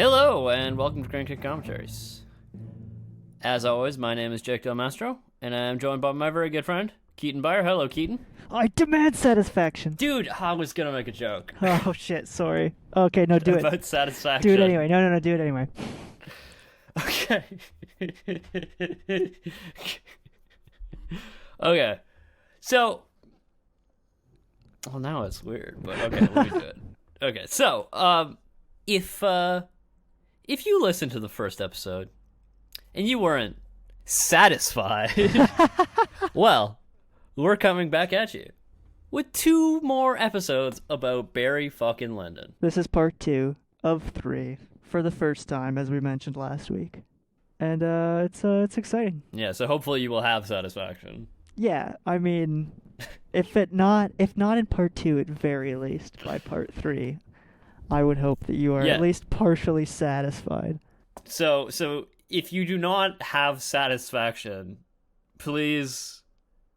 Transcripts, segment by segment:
Hello, and welcome to Grand Kick Commentaries. As always, my name is Jake Del Mastro, and I'm joined by my very good friend, Keaton Byer. Hello, Keaton. I demand satisfaction. Dude, I was gonna make a joke. Oh shit, sorry. Okay, no, do it. About satisfaction. Do it anyway. No, do it anyway. Okay. Okay. So, well, now it's weird, but okay, let me do it. Okay, so, if you listened to the first episode and you weren't satisfied, well, we're coming back at you with 2 more episodes about Barry fucking Lyndon. This is part 2 of 3 for the first time, as we mentioned last week, and it's exciting. Yeah, so hopefully you will have satisfaction. Yeah, I mean, if not in part 2, at very least by part 3, I would hope that you are at least partially satisfied. So if you do not have satisfaction, please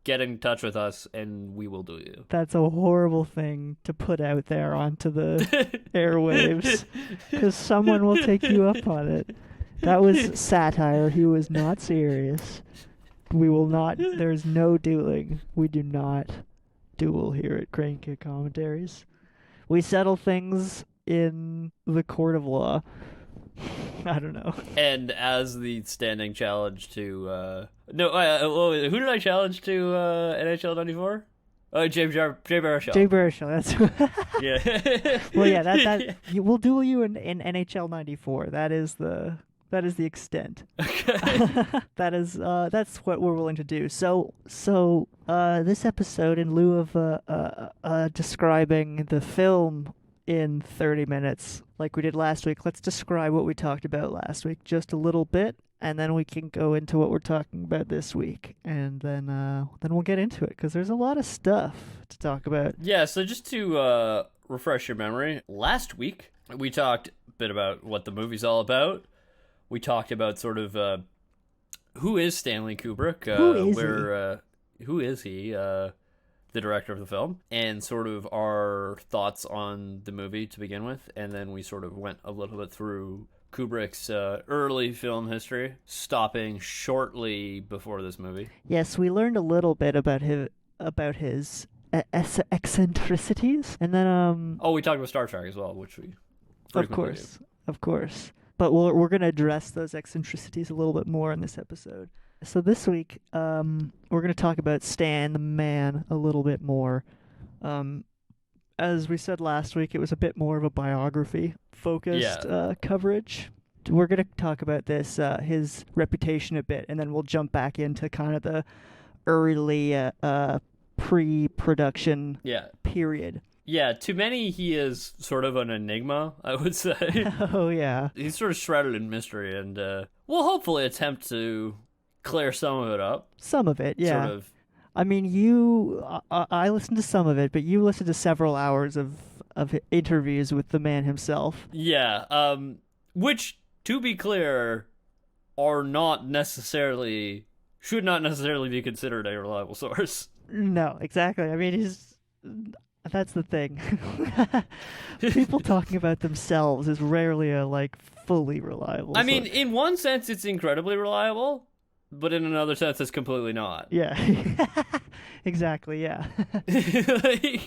get in touch with us and we will do you. That's a horrible thing to put out there onto the airwaves, because someone will take you up on it. That was satire. He was not serious. We will not. There's no dueling. We do not duel here at Crane Kick Commentaries. We settle things in the court of law. I don't know. And as the standing challenge to who did I challenge to NHL 94? Oh, Jay Baruchel. Jay Baruchel, that's yeah. Well, yeah, that we'll duel you in NHL 94. That is the extent. Okay. That's what we're willing to do. So this episode, in lieu of describing the film in 30 minutes like we did last week, let's describe what we talked about last week just a little bit, and then we can go into what we're talking about this week, and then we'll get into it, because there's a lot of stuff to talk about. Yeah, so just to refresh your memory, last week we talked a bit about what the movie's all about. We talked about sort of who is Stanley Kubrick, who is he, the director of the film, and sort of our thoughts on the movie to begin with, and then we sort of went a little bit through Kubrick's early film history, stopping shortly before this movie. Yes, we learned a little bit about his eccentricities, and then we talked about Star Trek as well, which we of course. But we're going to address those eccentricities a little bit more in this episode. So this week, we're going to talk about Stan the man a little bit more. As we said last week, it was a bit more of a biography-focused coverage. We're going to talk about his reputation a bit, and then we'll jump back into kind of the early pre-production period. Yeah, to many, he is sort of an enigma, I would say. Oh, yeah. He's sort of shrouded in mystery, and we'll hopefully attempt to clear some of it up. Some of it, yeah. Sort of. I mean, I listened to some of it, but you listened to several hours of interviews with the man himself. Yeah, which, to be clear, should not necessarily be considered a reliable source. No, exactly. I mean, that's the thing. People talking about themselves is rarely a fully reliable source. mean, in one sense, it's incredibly reliable, but in another sense, it's completely not. Yeah. Exactly, yeah.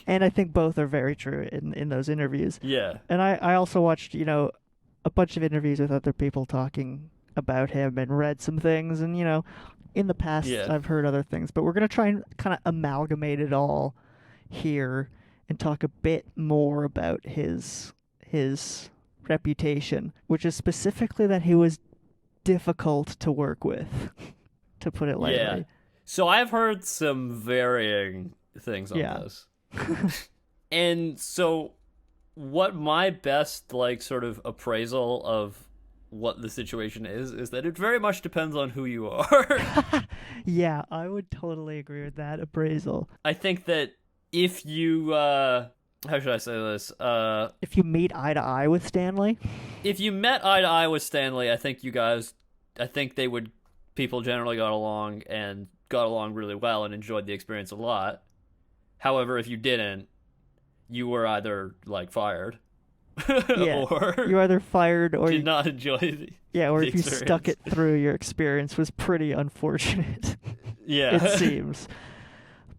And I think both are very true in those interviews. Yeah. And I also watched, a bunch of interviews with other people talking about him and read some things, and, in the past I've heard other things, but we're going to try and kind of amalgamate it all here and talk a bit more about his reputation, which is specifically that he was difficult to work with, to put it lightly. Yeah. So I've heard some varying things on this. And so what my best sort of appraisal of what the situation is that it very much depends on who you are. Yeah, I would totally agree with that appraisal. I think that if you how should I say this? If you meet eye to eye with Stanley? If you met eye to eye with Stanley, I think people generally got along really well and enjoyed the experience a lot. However, if you didn't, you were either fired Yeah, or you either fired or did not enjoy the or the if you stuck it experience. through, your experience was pretty unfortunate. It Yeah. seems.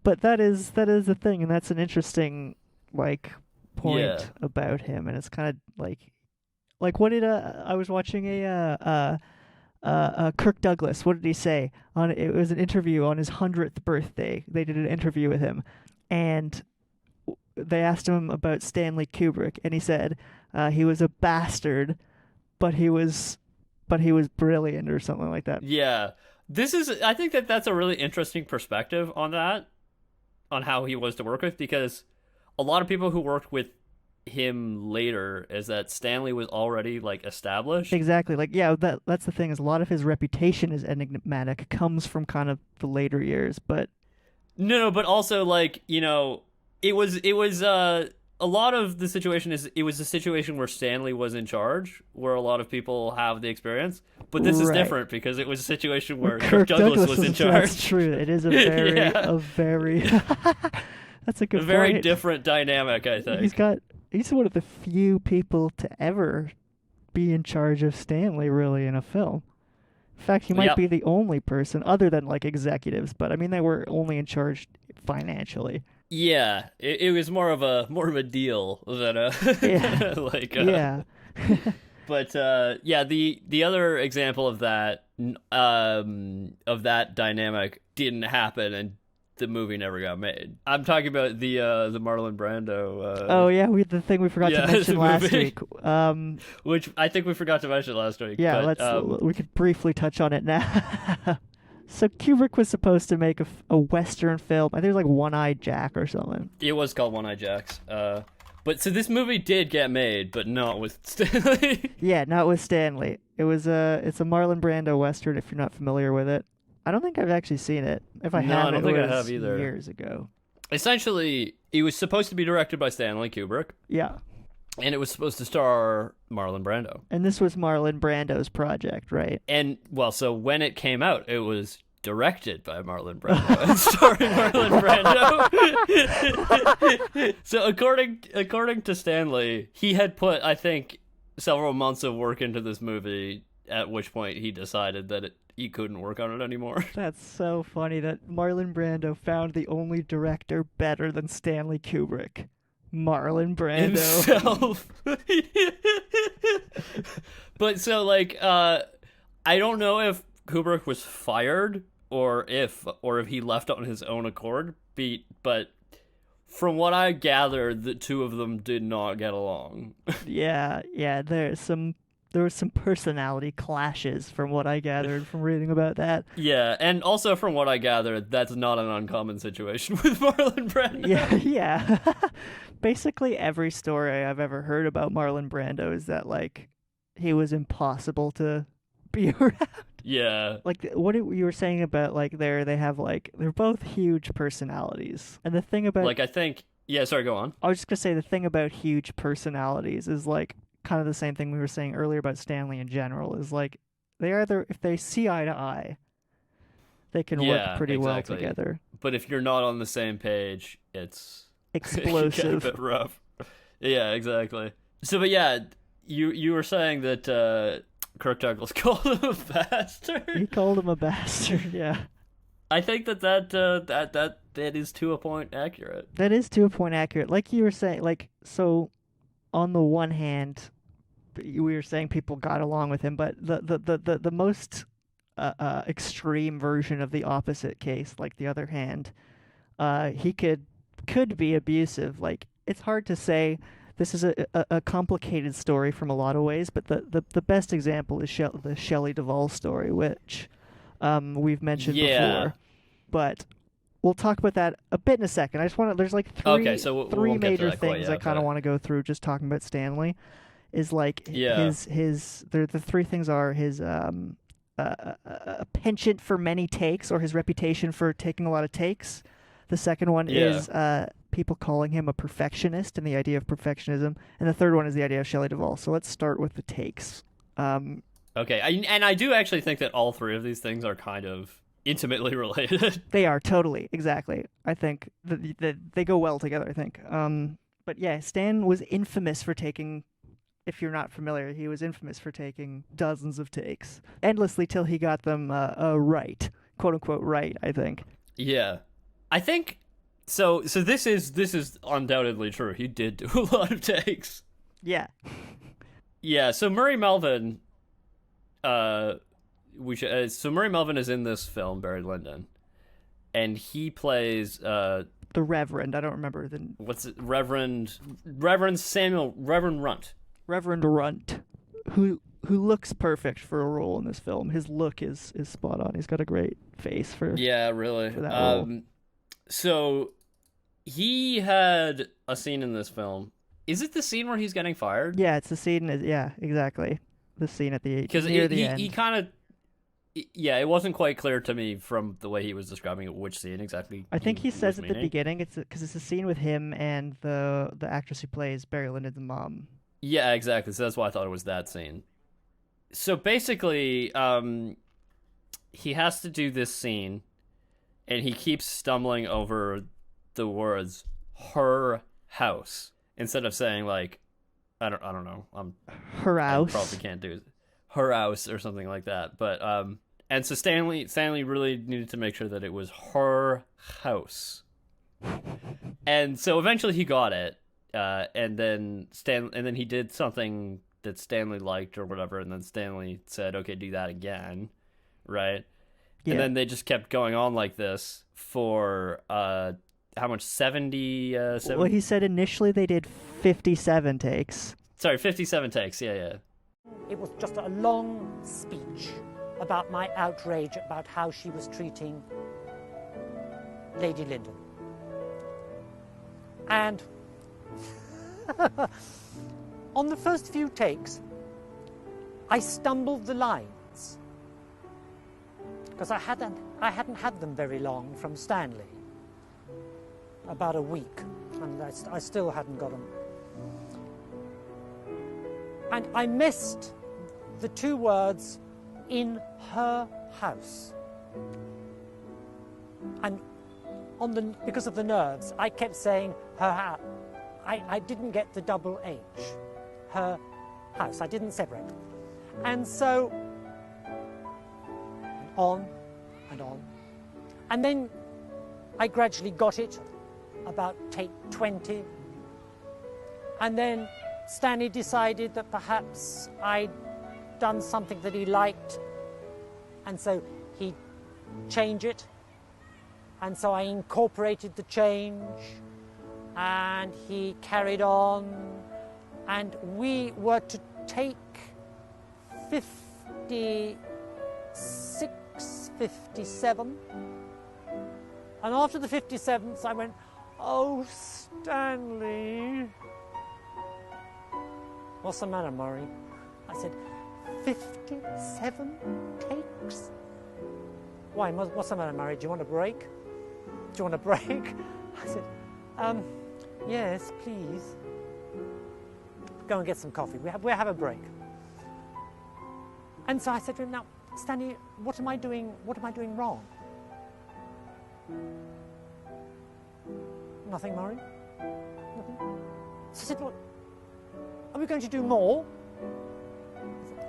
But that is the thing, and that's an interesting like Yeah. point about him, and it's kind of like what did I was watching Kirk Douglas. What did he say on it? Was an interview on his 100th birthday. They did an interview with him, and they asked him about Stanley Kubrick, and he said he was a bastard, but he was brilliant or something like that. Yeah. I think that that's a really interesting perspective on that, on how he was to work with, because a lot of people who worked with him later is that Stanley was already like established. Exactly. Like, yeah, that's the thing is a lot of his reputation as enigmatic comes from kind of the later years, but No, but also like, it was a lot of the situation is it was a situation where Stanley was in charge, where a lot of people have the experience. But this is right. different because it was a situation where Kirk Kirk Douglas was in That's charge. true. It is a very Yeah. a very that's a A good very point. different dynamic, I think. He's one of the few people to ever be in charge of Stanley really in a film. In fact, he might Yep. be the only person other than like executives, but I mean they were only in charge financially. Yeah, it was more of a deal than a Yeah. like Yeah. But yeah, the other example of that dynamic didn't happen, and the movie never got made. I'm talking about the Marlon Brando. Oh yeah, the thing we forgot yeah, to mention the last movie. week. Which I think we forgot to mention last week. Yeah, but, we could briefly touch on it now. So Kubrick was supposed to make a Western film. I think it was like One-Eyed Jack or something. it was called One-Eyed Jacks. But so this movie did get made, but not with Stanley. Yeah, not with Stanley. It's a Marlon Brando Western if you're not familiar with it. I don't think I've actually seen it. If I No, have, I don't it think I was have either. years ago. Essentially, it was supposed to be directed by Stanley Kubrick, Yeah. and it was supposed to star Marlon Brando. And this was Marlon Brando's project, right? And well, so when it came out, it was directed by Marlon Brando and starring Marlon Brando. So according to Stanley, he had put, I think, several months of work into this movie, at which point he decided that he couldn't work on it anymore. That's so funny that Marlon Brando found the only director better than Stanley Kubrick. Marlon Brando. Himself. But so like I don't know if Kubrick was fired or if he left on his own accord, but from what I gathered, the two of them did not get along. Yeah, there were some personality clashes from what I gathered from reading about that. Yeah, and also from what I gathered, that's not an uncommon situation with Marlon Brando. Yeah. Basically every story I've ever heard about Marlon Brando is that like he was impossible to be around. Yeah. Like what you were saying about like they have like they're both huge personalities. And the thing about Like I think yeah, sorry, go on. I was just gonna say the thing about huge personalities is like kind of the same thing we were saying earlier about Stanley in general is like they either if they see eye to eye, they can work pretty well together. But if you're not on the same page, it's Explosive. it can get a bit rough. Yeah, exactly. So, but yeah, you were saying that Kirk Douglas called him a bastard. He called him a bastard. Yeah. I think that is to a point accurate. That is to a point accurate. Like you were saying, like so. On the one hand, we were saying people got along with him, but the most extreme version of the opposite case, like the other hand, he could be abusive. Like it's hard to say. This is a complicated story from a lot of ways, but the best example is the Shelley Duvall story, which we've mentioned before. But we'll talk about that a bit in a second. I just want to. There's like three major things I kind of want to go through. Just talking about Stanley, is like his. The three things are his a penchant for many takes, or his reputation for taking a lot of takes. The second one is people calling him a perfectionist and the idea of perfectionism, and the third one is the idea of Shelley Duvall. So let's start with the takes. Okay, and I do actually think that all three of these things are kind of intimately related. They are totally, exactly. I think that they go well together. I think. But yeah, Stan was infamous for taking if you're not familiar, he was infamous for taking dozens of takes, endlessly till he got them right, quote unquote right, I think. Yeah. I think so this is undoubtedly true. He did do a lot of takes. Yeah. Yeah, so Murray Melvin so Murray Melvin is in this film, Barry Lyndon, and he plays the Reverend. I don't remember the Reverend Runt. Reverend Runt, who looks perfect for a role in this film. His look is spot on. He's got a great face for really for that role. So he had a scene in this film. Is it the scene where he's getting fired? Yeah, it's the scene. Yeah, exactly. The scene at the near the end. He kind of. Yeah, it wasn't quite clear to me from the way he was describing it which scene exactly. I think he says at the beginning it's because it's a scene with him and the actress who plays Barry Lyndon's mom. Yeah, exactly. So that's why I thought it was that scene. So basically, he has to do this scene, and he keeps stumbling over the words "her house" instead of saying like, I don't know, her house. I probably can't do it. Her house or something like that. But and so Stanley really needed to make sure that it was her house. And so eventually he got it. And then he did something that Stanley liked or whatever, and then Stanley said, "Okay, do that again." Right? Yeah. And then they just kept going on like this for how much? 70 Well, he said initially they did 57 takes. Sorry, 57 takes. Yeah. It was just a long speech about my outrage about how she was treating Lady Lyndon. And on the first few takes, I stumbled the lines because I hadn't had them very long from Stanley. About a week, and I still hadn't got them. And I missed the two words "in her house." And because of the nerves, I kept saying her house. I didn't get the double H. Her house. I didn't separate. And so on and on. And then I gradually got it about take 20. And then Stanley decided that perhaps I'd done something that he liked, and so he'd change it. And so I incorporated the change, and he carried on, and we were to take 56, 57. And after the 57th, I went, "Oh, Stanley." "What's the matter, Murray?" I said, 57 takes? "Why, what's the matter, Murray? Do you want a break? Do you want a break?" I said, "Yes, please. Go and get some coffee. We'll have a break." And so I said to him, "Now, Stanley, what am I doing wrong?" "Nothing, Murray. Nothing." So I said, "Well, are we going to do more?" He said,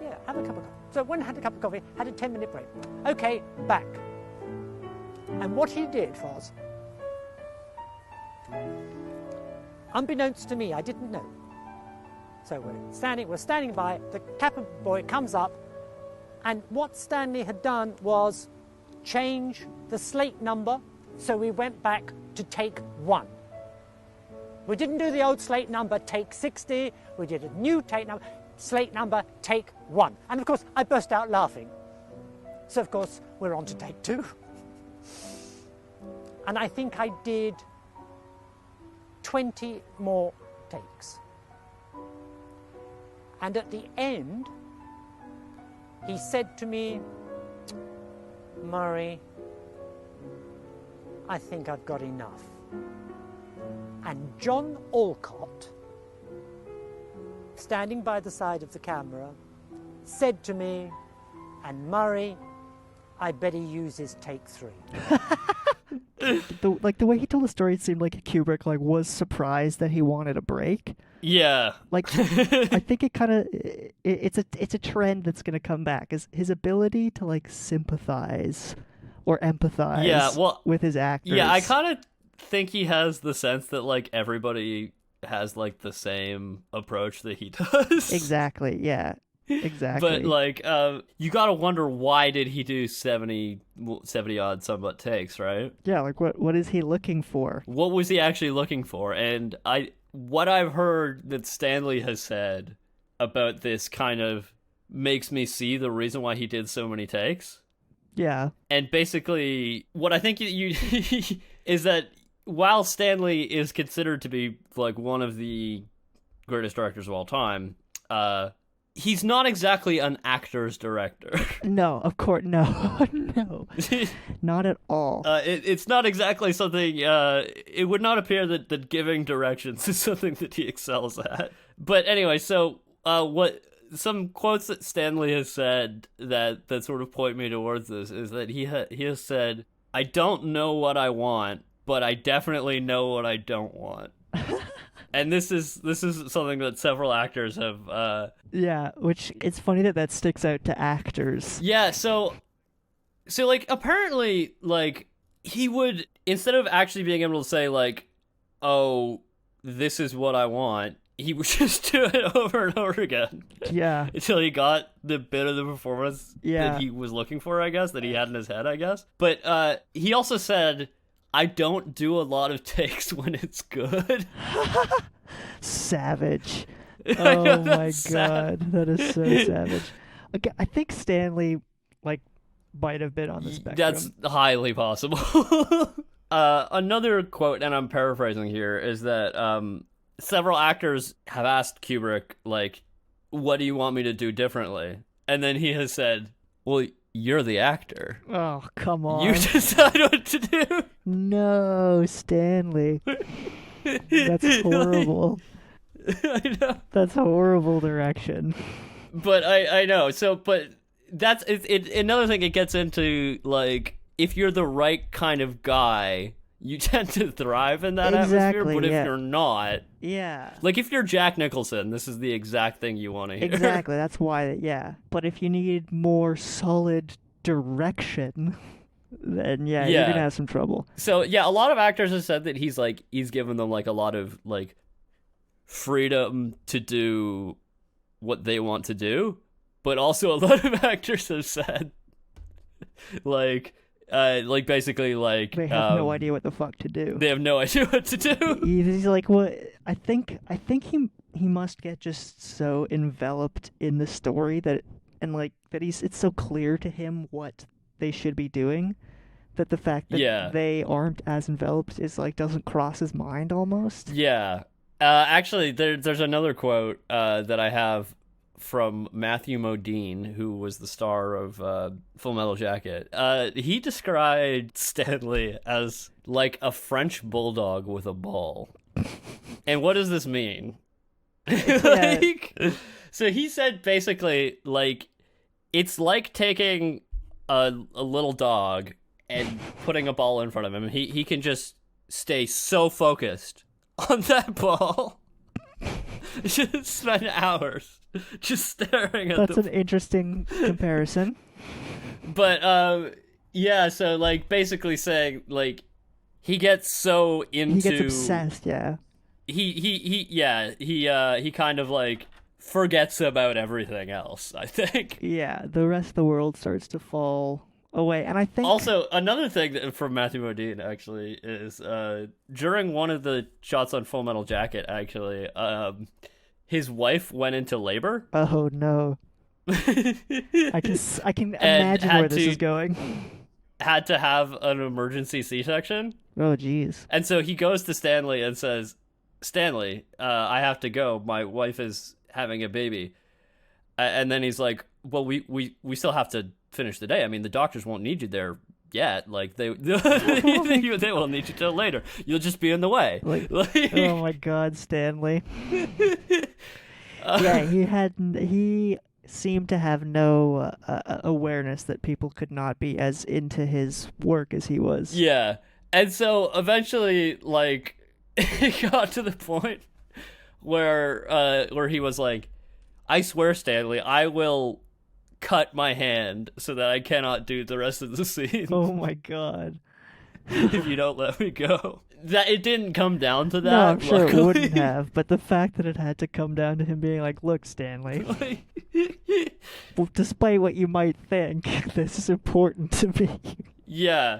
"Yeah, have a cup of coffee." So I went and had a cup of coffee, had a 10-minute break. Okay, back. And what he did was, unbeknownst to me, I didn't know. So we're standing by, the Kappa boy comes up, and what Stanley had done was change the slate number, so we went back to take 1. We didn't do the old slate number, take 60. We did a new take number, slate number, take 1. And of course, I burst out laughing. So of course, we're on to take 2. And I think I did 20 more takes. And at the end, he said to me, "Murray, I think I've got enough." And John Alcott, standing by the side of the camera, said to me, "And Murray, I bet he uses take 3. the way he told the story, it seemed like Kubrick was surprised that he wanted a break. Yeah. I think it kind of it's a trend that's gonna come back, is his ability to sympathize or empathize with his actors. Yeah, I kind of think he has the sense that everybody has the same approach that he does. Exactly. Yeah. Exactly. But you gotta wonder, why did he do 70 odd somewhat takes, right? Yeah, what is he looking for? What was he actually looking for? And what I've heard that Stanley has said about this kind of makes me see the reason why he did so many takes. Yeah. And basically, what I think you is that while Stanley is considered to be one of the greatest directors of all time, he's not exactly an actor's director. No, of course, no, no, not at all. It's not exactly something. It would not appear that giving directions is something that he excels at. But anyway, so what some quotes that Stanley has said that sort of point me towards this is that he has said, "I don't know what I want, but I definitely know what I don't want." And this is something that several actors have. Yeah, which it's funny that sticks out to actors. Yeah, so apparently he would, instead of actually being able to say "Oh, this is what I want," he would just do it over and over again. Yeah. Until he got the bit of the performance that he was looking for, I guess, that he had in his head, I guess. But he also said, "I don't do a lot of takes when it's good." Savage. Oh my god, that is so savage. Okay, I think Stanley might have been on the spectrum. That's highly possible. Another quote, and I'm paraphrasing here, is that several actors have asked Kubrick, "What do you want me to do differently?" And then he has said, "Well, you're the actor. Oh, come on. You decide what to do." No, Stanley. That's horrible. I know. That's horrible direction. But I know. So, but that's another thing. It gets into if you're the right kind of guy, you tend to thrive in that atmosphere. But if you're not, if you're Jack Nicholson, this is the exact thing you want to hear. Exactly. That's why. Yeah. But if you need more solid direction, then you're gonna have some trouble. So a lot of actors have said that he's given them a lot of freedom to do what they want to do, but also a lot of actors have said basically they have no idea what the fuck to do. They have no idea what to do. He's what I think he must get just so enveloped in the story that it's so clear to him what they should be doing, that the fact that they aren't as enveloped is doesn't cross his mind almost. Yeah. Actually, there's another quote that I have from Matthew Modine, who was the star of Full Metal Jacket. He described Stanley as a French bulldog with a ball. And what does this mean? So he said basically it's like taking a little dog and putting a ball in front of him. He can just stay so focused on that ball. Just spend hours just staring at That's an interesting comparison. But so basically saying he gets so into, he gets obsessed, he kind of forgets about everything else, I think. Yeah, the rest of the world starts to fall away. And I think also another thing from Matthew Modine actually is during one of the shots on Full Metal Jacket, actually, his wife went into labor. Oh no. I can imagine where this is going. Had to have an emergency C-section. Oh jeez. And so he goes to Stanley and says, "Stanley, I have to go. My wife is having a baby." And then he's like, "Well, we still have to finish the day. I mean, the doctors won't need you there yet. They won't need you till later. You'll just be in the way." Oh my God, Stanley. He seemed to have no awareness that people could not be as into his work as he was. Yeah. And so eventually, like, it got to the point where he was like, I swear, Stanley, I will cut my hand so that I cannot do the rest of the scene. Oh my god. If you don't let me go. That it didn't come down to that. No, I'm sure luckily. it wouldn't have, but the fact that it had to come down to him being like, look, Stanley, well, despite what you might think, this is important to me. Yeah.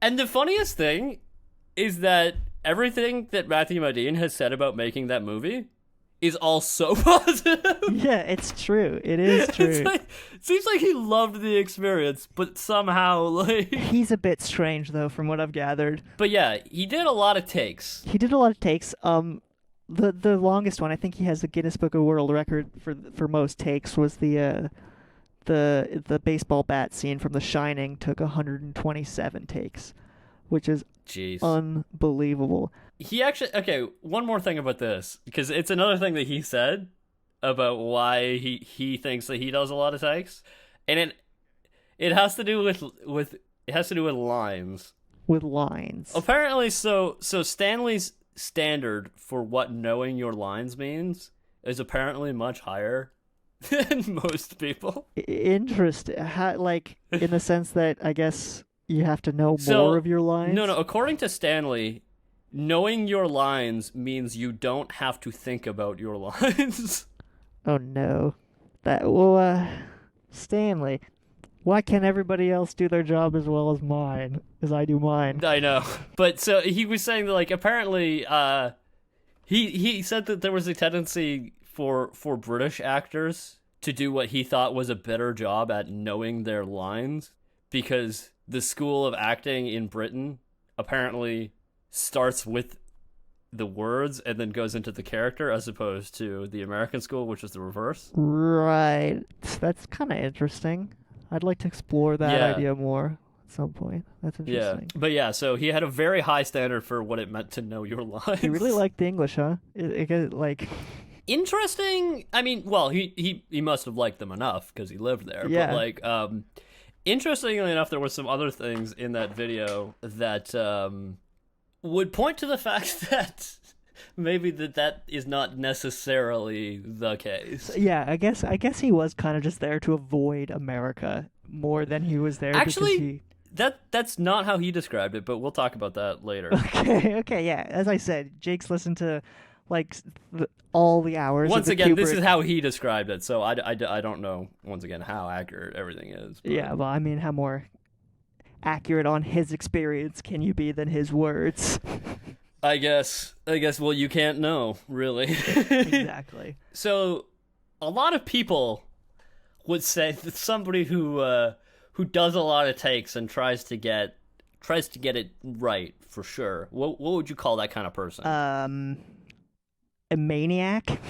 And the funniest thing is that everything that Matthew Modine has said about making that movie is all so positive. Yeah, it's true. It is true. It seems like he loved the experience, but somehow, like... He's a bit strange, though, from what I've gathered. But yeah, he did a lot of takes. He did a lot of takes. The longest one, I think he has the Guinness Book of World Record for most takes, was the baseball bat scene from The Shining. Took 127 takes, which is Jeez. Unbelievable. He actually... Okay, one more thing about this, because it's another thing that he said about why he thinks that he does a lot of takes, and it has to do with lines. With lines. Apparently, so Stanley's standard for what knowing your lines means is apparently much higher than most people. Interesting. Like, in the sense that, I guess, you have to know more of your lines? No, according to Stanley, knowing your lines means you don't have to think about your lines. Oh no. Stanley, why can't everybody else do their job as well as I do mine? I know. But so he was saying that, like, apparently he said that there was a tendency for British actors to do what he thought was a better job at knowing their lines, because the school of acting in Britain apparently starts with the words and then goes into the character, as opposed to the American school, which is the reverse. Right. That's kind of interesting. I'd like to explore that idea more at some point. That's interesting. Yeah. But yeah, so he had a very high standard for what it meant to know your lines. He really liked the English, huh? Like... Interesting. I mean, well, he must have liked them enough because he lived there. Yeah. But, like, interestingly enough, there were some other things in that video that would point to the fact that maybe that is not necessarily the case. Yeah, I guess he was kind of just there to avoid America more than he was there. Actually, that's not how he described it, but we'll talk about that later. Okay, yeah. As I said, Jake's listened to like all the hours. Once of the again, Kubrick... this is how he described it, so I don't know, once again, how accurate everything is. But... Yeah, well, I mean, how more accurate on his experience can you be than his words? I guess, well, you can't know, really. Exactly. So, a lot of people would say that somebody who does a lot of takes and tries to get it right, for sure. What would you call that kind of person? A maniac?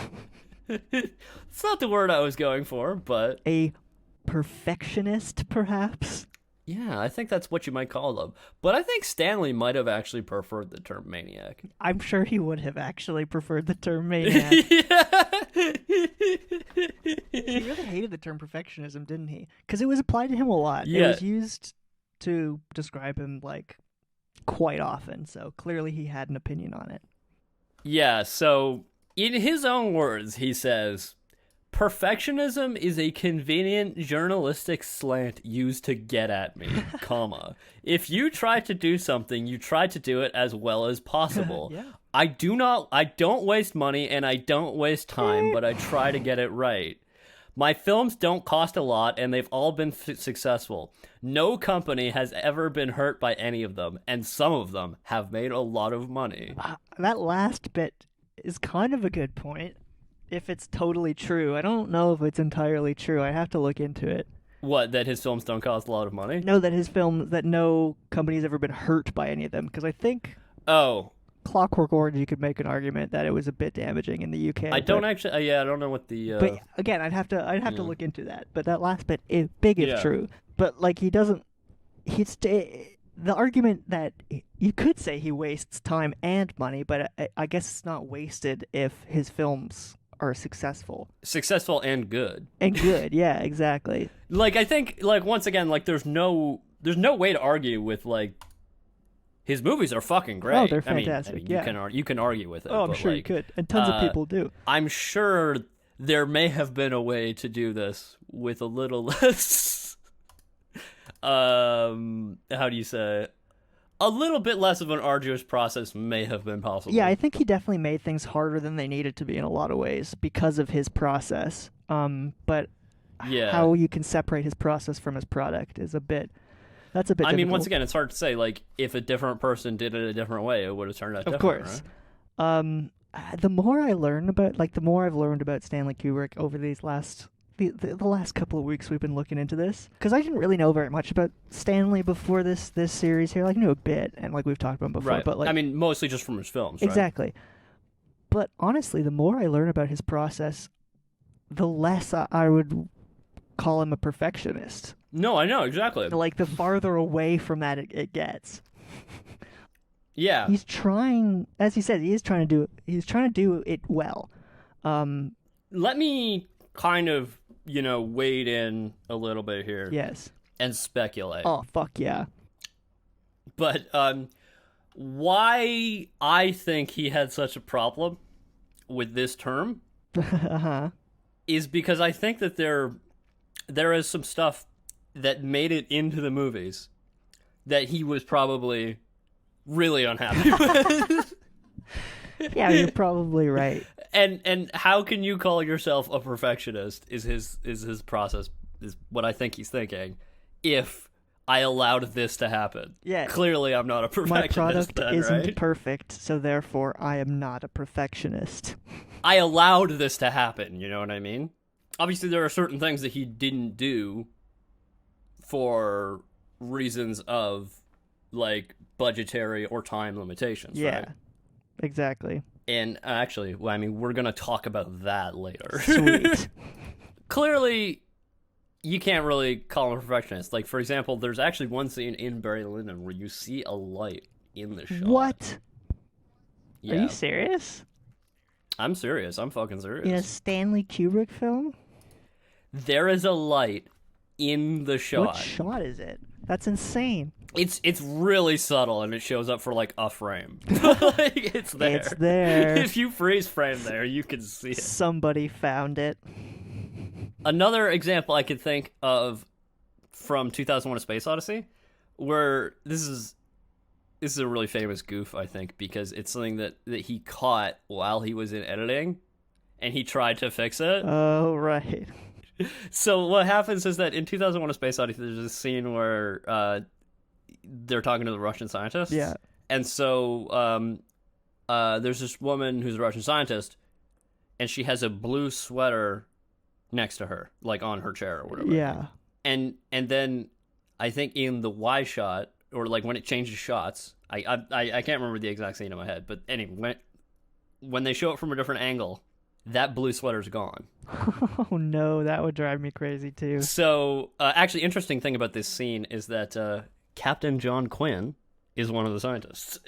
It's not the word I was going for, but... A perfectionist, perhaps? Yeah, I think that's what you might call them. But I think Stanley might have actually preferred the term maniac. I'm sure he would have actually preferred the term maniac. He really hated the term perfectionism, didn't he? Because it was applied to him a lot. Yeah. It was used to describe him, like, quite often, so clearly he had an opinion on it. Yeah, so in his own words, he says, perfectionism is a convenient journalistic slant used to get at me, comma. If you try to do something, you try to do it as well as possible. Yeah. I don't waste money and I don't waste time, but I try to get it right. My films don't cost a lot, and they've all been successful. No company has ever been hurt by any of them, and some of them have made a lot of money. That last bit is kind of a good point, if it's totally true. I don't know if it's entirely true. I have to look into it. What, that his films don't cost a lot of money? No, that no company's ever been hurt by any of them, because I think... Oh... Clockwork Orange, you could make an argument that it was a bit damaging in the UK. I don't actually. I don't know what the. But again, I'd have to look into that. But that last bit is big if true. But like he doesn't. The argument that you could say he wastes time and money, but I guess it's not wasted if his films are successful. Successful and good. And good, yeah, exactly. Like I think, like once again, like there's no way to argue with like his movies are fucking great. Oh, they're fantastic. I mean, yeah. you can argue with it. Oh, I'm but, sure you could, and tons of people do. I'm sure there may have been a way to do this with a little less. How do you say? A little bit less of an arduous process may have been possible. Yeah, I think he definitely made things harder than they needed to be in a lot of ways because of his process. But how you can separate his process from his product is that's a bit I mean, difficult. once again, it's hard to say. Like, if a different person did it a different way, it would have turned out different. Of course. Right? The more I've learned about Stanley Kubrick over these last the last couple of weeks we've been looking into this, because I didn't really know very much about Stanley before this series here. Like, I knew a bit, and like we've talked about him before, Right. but like, I mean, mostly just from his films. Right? Exactly. But honestly, the more I learn about his process, the less I would call him a perfectionist. No, I know exactly. Like, the farther away from that it gets. Yeah. He's trying, as he said, he's trying to do it well. Let me kind of, wade in a little bit here. Yes. And speculate. Oh, fuck yeah. But why I think he had such a problem with this term Uh-huh. is because I think that there is some stuff that made it into the movies that he was probably really unhappy with. Yeah, you're probably right. And how can you call yourself a perfectionist is his process, is what I think he's thinking, if I allowed this to happen. Yeah. Clearly I'm not a perfectionist. My product then, isn't right? perfect, so therefore I am not a perfectionist. I allowed this to happen, you know what I mean? Obviously there are certain things that he didn't do for reasons of, like, budgetary or time limitations, Yeah. right? Exactly. And actually, well, I mean, we're going to talk about that later. Sweet. Clearly, you can't really call him a perfectionist. Like, for example, there's actually one scene in Barry Lyndon where you see a light in the shot. What? Yeah. Are you serious? I'm serious. I'm fucking serious. In a Stanley Kubrick film? There is a light in the shot. What shot is it? That's insane. It's really subtle, and it shows up for, like, a frame. Like, it's there. It's there. If you freeze frame there, you can see it. Somebody found it. Another example I could think of from 2001: A Space Odyssey, where this is a really famous goof, I think, because it's something that he caught while he was in editing, and he tried to fix it. Oh, right. So what happens is that in 2001: A Space Odyssey, there's a scene where they're talking to the Russian scientists. Yeah. And so there's this woman who's a Russian scientist, and she has a blue sweater next to her, like on her chair or whatever. Yeah. And then I think in the Y shot, or like when it changes shots, I can't remember the exact scene in my head, but anyway, when they show it from a different angle, that blue sweater's gone. Oh no, that would drive me crazy too. So actually, interesting thing about this scene is that Captain John Quinn is one of the scientists.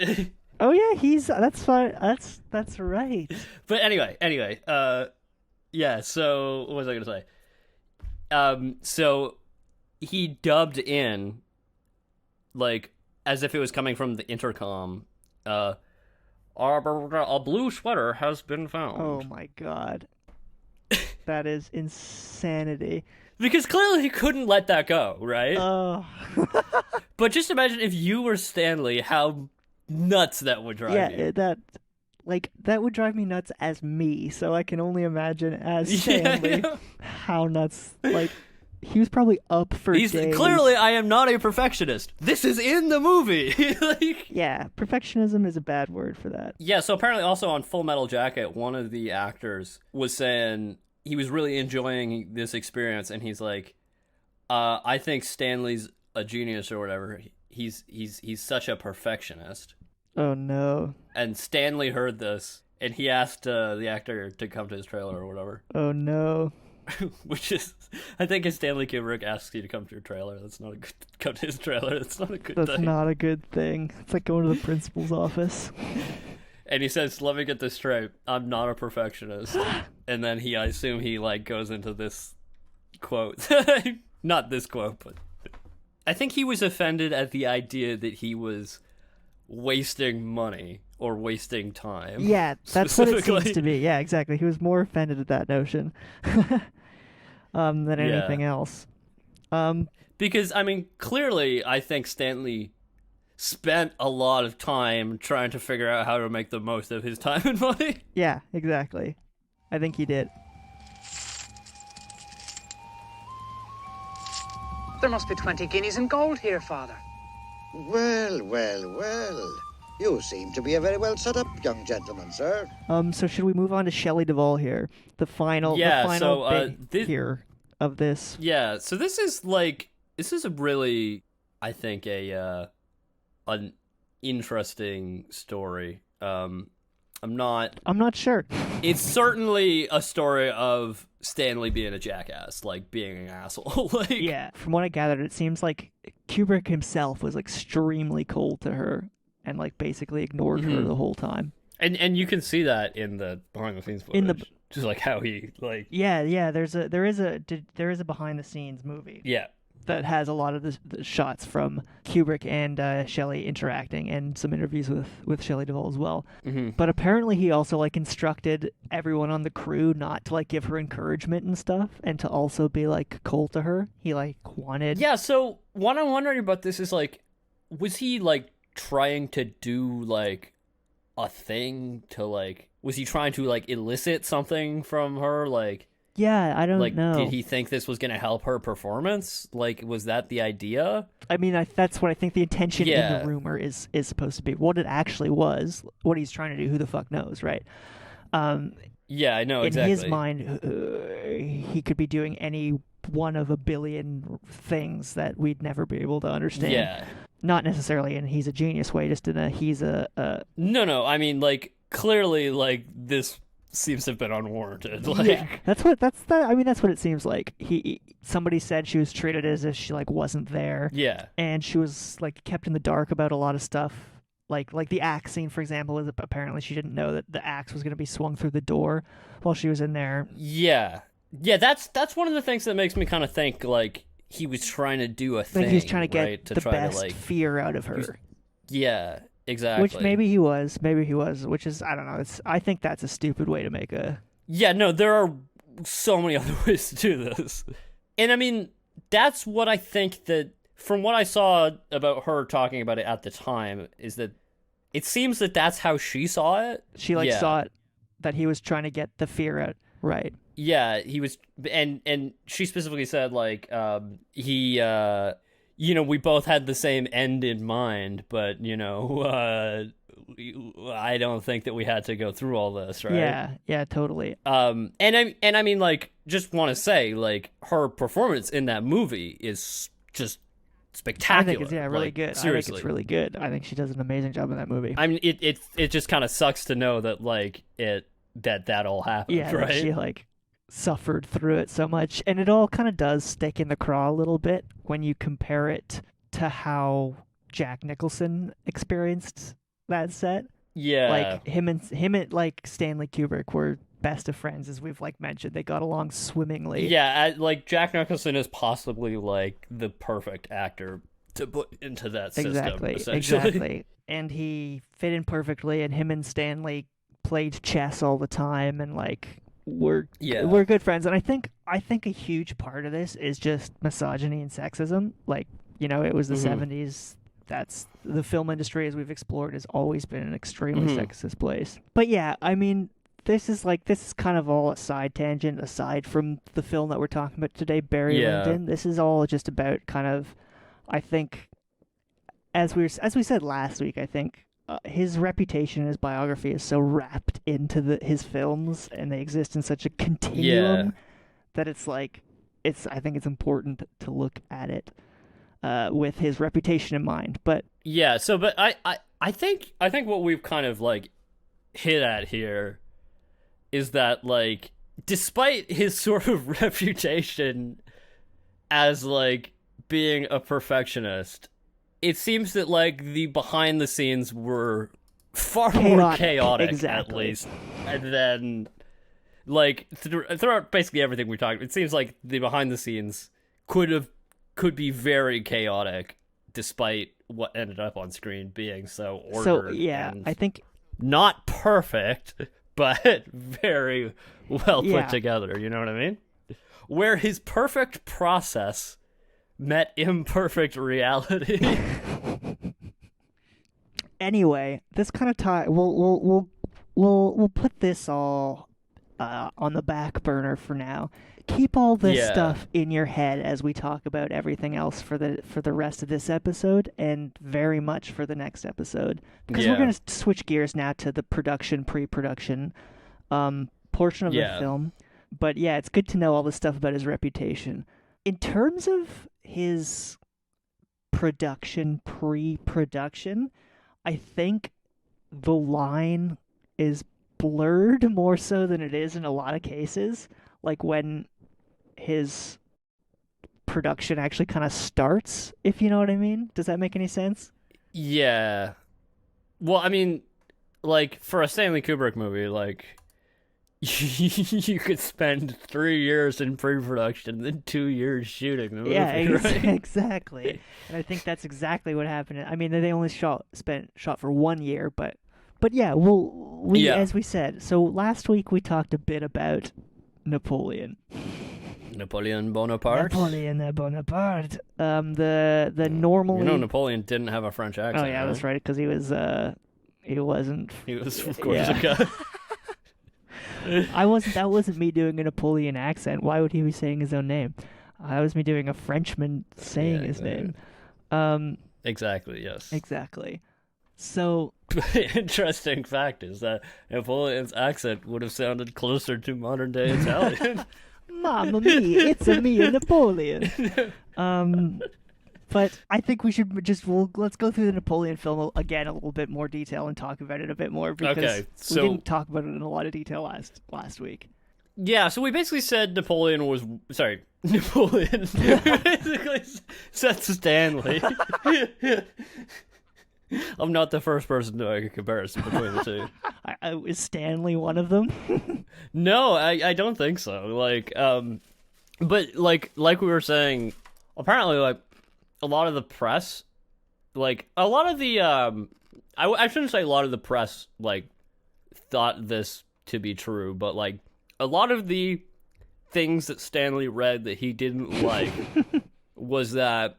Oh yeah, that's fine. That's right. But anyway, yeah. So what was I gonna say? So he dubbed in, like, as if it was coming from the intercom. A blue sweater has been found. Oh my god, that is insanity. Because clearly he couldn't let that go, right? Oh. But just imagine if you were Stanley, how nuts that would drive you. Yeah, that would drive me nuts as me. So I can only imagine as Stanley how nuts. Like, he was probably up for days. Clearly, I am not a perfectionist. This is in the movie. Like, yeah, perfectionism is a bad word for that. yeah, so apparently also on Full Metal Jacket, one of the actors was saying he was really enjoying this experience, and he's like, I think Stanley's a genius or whatever. He's such a perfectionist. Oh no. And Stanley heard this, and he asked the actor to come to his trailer or whatever. Oh no. Which is, I think, if Stanley Kubrick asks you to come to your trailer, come to his trailer. That's not a good thing. That's not a good thing. It's like going to the principal's office. And he says, "Let me get this straight. I'm not a perfectionist." And then I assume he like goes into this quote, not this quote, but I think he was offended at the idea that he was wasting money or wasting time. Yeah, that's what it seems to be. Yeah, exactly. He was more offended at that notion than anything else. Because, I mean, clearly, I think Stanley spent a lot of time trying to figure out how to make the most of his time and money. Yeah, exactly. I think he did. There must be 20 guineas in gold here, Father. Well, well, well. You seem to be a very well set up young gentleman, sir. So should we move on to Shelley Duvall here? The final bit here of this. Yeah, so this is a really, I think, an interesting story. I'm not sure. It's certainly a story of Stanley being a jackass, like being an asshole. Yeah, from what I gathered, it seems like Kubrick himself was extremely cold to her and basically ignored her the whole time. And you can see that in the behind the scenes footage. Just how he Yeah, there is a behind the scenes movie. Yeah. That has a lot of the shots from Kubrick and Shelley interacting, and some interviews with Shelley Duvall as well. Mm-hmm. But apparently he also instructed everyone on the crew not to give her encouragement and stuff, and to also be cold to her. He wanted. Yeah. So what I'm wondering about this is was he trying to do a thing to was he trying to elicit something from her Yeah, I don't know. Did he think this was going to help her performance? Was that the idea? I mean, that's what I think the intention in the rumor is supposed to be. What it actually was, what he's trying to do, who the fuck knows, right? Yeah, I know, exactly. In his mind, he could be doing any one of a billion things that we'd never be able to understand. Yeah. Not necessarily in he's a genius way, just in a he's a... No, I mean, clearly, this seems to have been unwarranted. Yeah, that's what it seems like. Somebody said she was treated as if she wasn't there. Yeah, and she was kept in the dark about a lot of stuff. Like the axe scene, for example, is apparently she didn't know that the axe was going to be swung through the door while she was in there. Yeah. That's one of the things that makes me kind of think he was trying to do a thing. He was trying to get right? the best fear out of her. Yeah. Exactly. Which maybe he was, which is, I don't know, I think that's a stupid way to make a... Yeah, no, there are so many other ways to do this. And I mean, that's what I think that, from what I saw about her talking about it at the time, is that it seems that that's how she saw it. She saw it, that he was trying to get the fear out, right. Yeah, he was, and she specifically said, he... we both had the same end in mind, but, I don't think that we had to go through all this, right? Yeah, totally. And I mean, just want to say, her performance in that movie is just spectacular. I think it's really good. Seriously. I think it's really good. I think she does an amazing job in that movie. I mean, it just kind of sucks to know that, that all happened, right? Yeah, she, suffered through it so much, and it all kind of does stick in the craw a little bit when you compare it to how Jack Nicholson experienced that set. Yeah, him and Stanley Kubrick were best of friends, as we've mentioned. They got along swimmingly. Yeah, Jack Nicholson is possibly the perfect actor to put into that system. Exactly. And he fit in perfectly, and him and Stanley played chess all the time, and we're good friends. And I think a huge part of this is just misogyny and sexism. It was the 70s. That's the film industry, as we've explored, has always been an extremely sexist place. But yeah, I mean, this is kind of all a side tangent aside from the film that we're talking about today, Barry Lyndon. This is all just about kind of, I think, as we said last week, I think his reputation and his biography is so wrapped into his films, and they exist in such a continuum that it's I think it's important to look at it with his reputation in mind. But yeah, but I think what we've kind of hit at here is that despite his sort of reputation as being a perfectionist, it seems that the behind the scenes were far more chaotic, at least. And then throughout basically everything we talked, it seems the behind the scenes could be very chaotic despite what ended up on screen being so ordered. So yeah, and I think not perfect, but very well put together. You know what I mean? Where his perfect process met imperfect reality. Anyway, this kind of we'll put this all on the back burner for now. Keep all this stuff in your head as we talk about everything else for the rest of this episode and very much for the next episode, because we're going to switch gears now to the pre-production portion of the film. But yeah, it's good to know all the stuff about his reputation. In terms of his pre-production, I think the line is blurred more so than it is in a lot of cases. Like when his production actually kind of starts, if you know what I mean. Does that make any sense? Yeah. Well, I mean, like, for a Stanley Kubrick movie, like, you could spend 3 years in pre-production and then 2 years shooting the movie. Yeah, right? exactly. And I think that's exactly what happened. I mean, they only shot for 1 year, but yeah, as we said. So last week we talked a bit about Napoleon Bonaparte. Napoleon Bonaparte. The normally. You know, Napoleon didn't have a French accent. Oh yeah, that's right, because he wasn't. He was of course a guy. That wasn't me doing a Napoleon accent. Why would he be saying his own name? That was me doing a Frenchman saying his name. Exactly. Yes. Exactly. So, interesting fact is that Napoleon's accent would have sounded closer to modern day Italian. Mamma mia, it's a me, Napoleon. But I think we should let's go through the Napoleon film again a little bit more detail and talk about it a bit more, because we didn't talk about it in a lot of detail last week. Yeah, so we basically said Napoleon basically said Stanley. I'm not the first person to make a comparison between the two. Is Stanley one of them? No, I don't think so. Like, but like we were saying, apparently, like, a lot of the press, like, a lot of the, I shouldn't say a lot of the press, like, thought this to be true, but, like, a lot of the things that Stanley read that he didn't like was that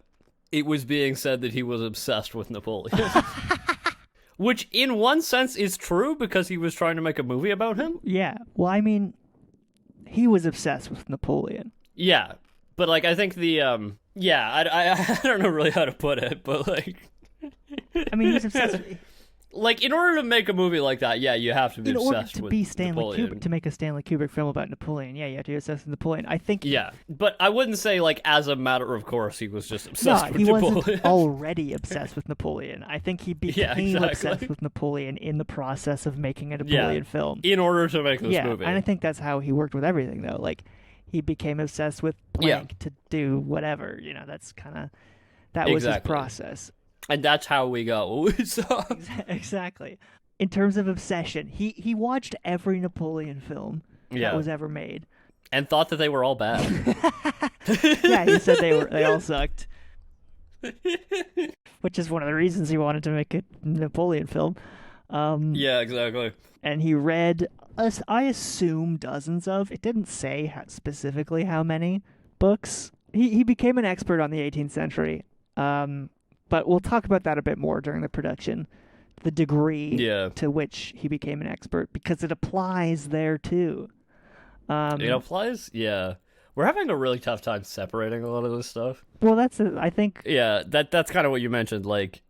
it was being said that he was obsessed with Napoleon. Which, in one sense, is true because he was trying to make a movie about him. Yeah. Well, I mean, he was obsessed with Napoleon. Yeah. But, like, I think the, I don't know really how to put it, but, like... I mean, he was obsessed with... Like, in order to make a movie like that, you have to be obsessed with Napoleon. To make a Stanley Kubrick film about Napoleon, you have to be obsessed with Napoleon. I think... Yeah, but I wouldn't say, like, as a matter of course, he was just obsessed with Napoleon. No, he wasn't already obsessed with Napoleon. I think he became obsessed with Napoleon in the process of making a Napoleon film. In order to make this movie. And I think that's how he worked with everything, though. Like, he became obsessed with Planck to do whatever. You know, that's kind of... That was his process. And that's how we got what we saw. Exactly. In terms of obsession, he watched every Napoleon film that was ever made. And thought that they were all bad. Yeah, he said they all sucked. Which is one of the reasons he wanted to make a Napoleon film. Yeah, exactly. And he read, I assume, dozens of, it didn't say specifically how many books. He became an expert on the 18th century. But we'll talk about that a bit more during the production. The degree to which he became an expert, because it applies there too. It applies? Yeah. We're having a really tough time separating a lot of this stuff. Well, I think... Yeah, that's kind of what you mentioned, like,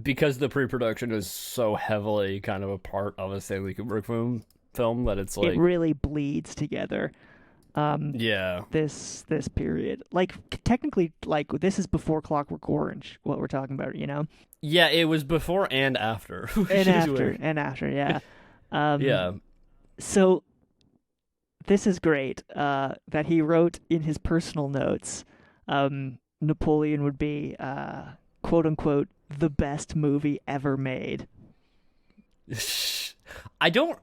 because the pre-production is so heavily kind of a part of a Stanley Kubrick film that it's like... It really bleeds together. Yeah. This period. Like, technically, like, this is before Clockwork Orange, what we're talking about, you know? Yeah, it was before and after. And after, yeah. Yeah. So, this is great, that he wrote in his personal notes, Napoleon would be, quote-unquote, the best movie ever made. I don't...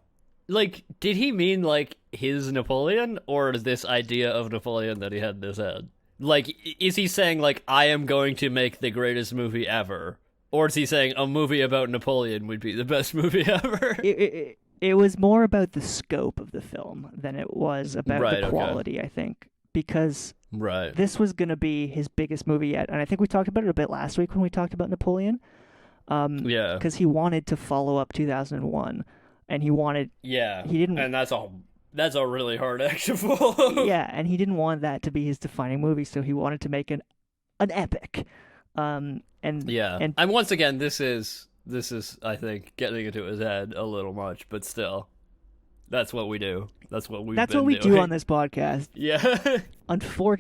Like, did he mean, like, his Napoleon, or this idea of Napoleon that he had in his head? Like, is he saying, like, I am going to make the greatest movie ever? Or is he saying a movie about Napoleon would be the best movie ever? It was more about the scope of the film than it was about the quality, I think. Because this was going to be his biggest movie yet. And I think we talked about it a bit last week when we talked about Napoleon. Because he wanted to follow up 2001. And he wanted... Yeah. He didn't... And that's a really hard act to follow. Yeah, and he didn't want that to be his defining movie, so he wanted to make an epic. And once again, this is I think getting into his head a little much, but still, that's what we do. That's what we do on this podcast. Yeah.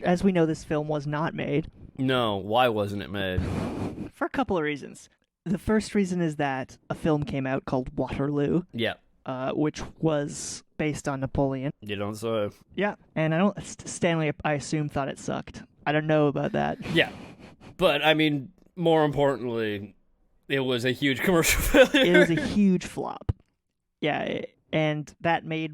As we know, this film was not made. No, why wasn't it made? For a couple of reasons. The first reason is that a film came out called Waterloo. Yeah. Which was based on Napoleon. You don't say. Yeah, and Stanley, I assume, thought it sucked. I don't know about that. Yeah, but I mean, more importantly, it was a huge commercial failure. It was a huge flop. Yeah, and that made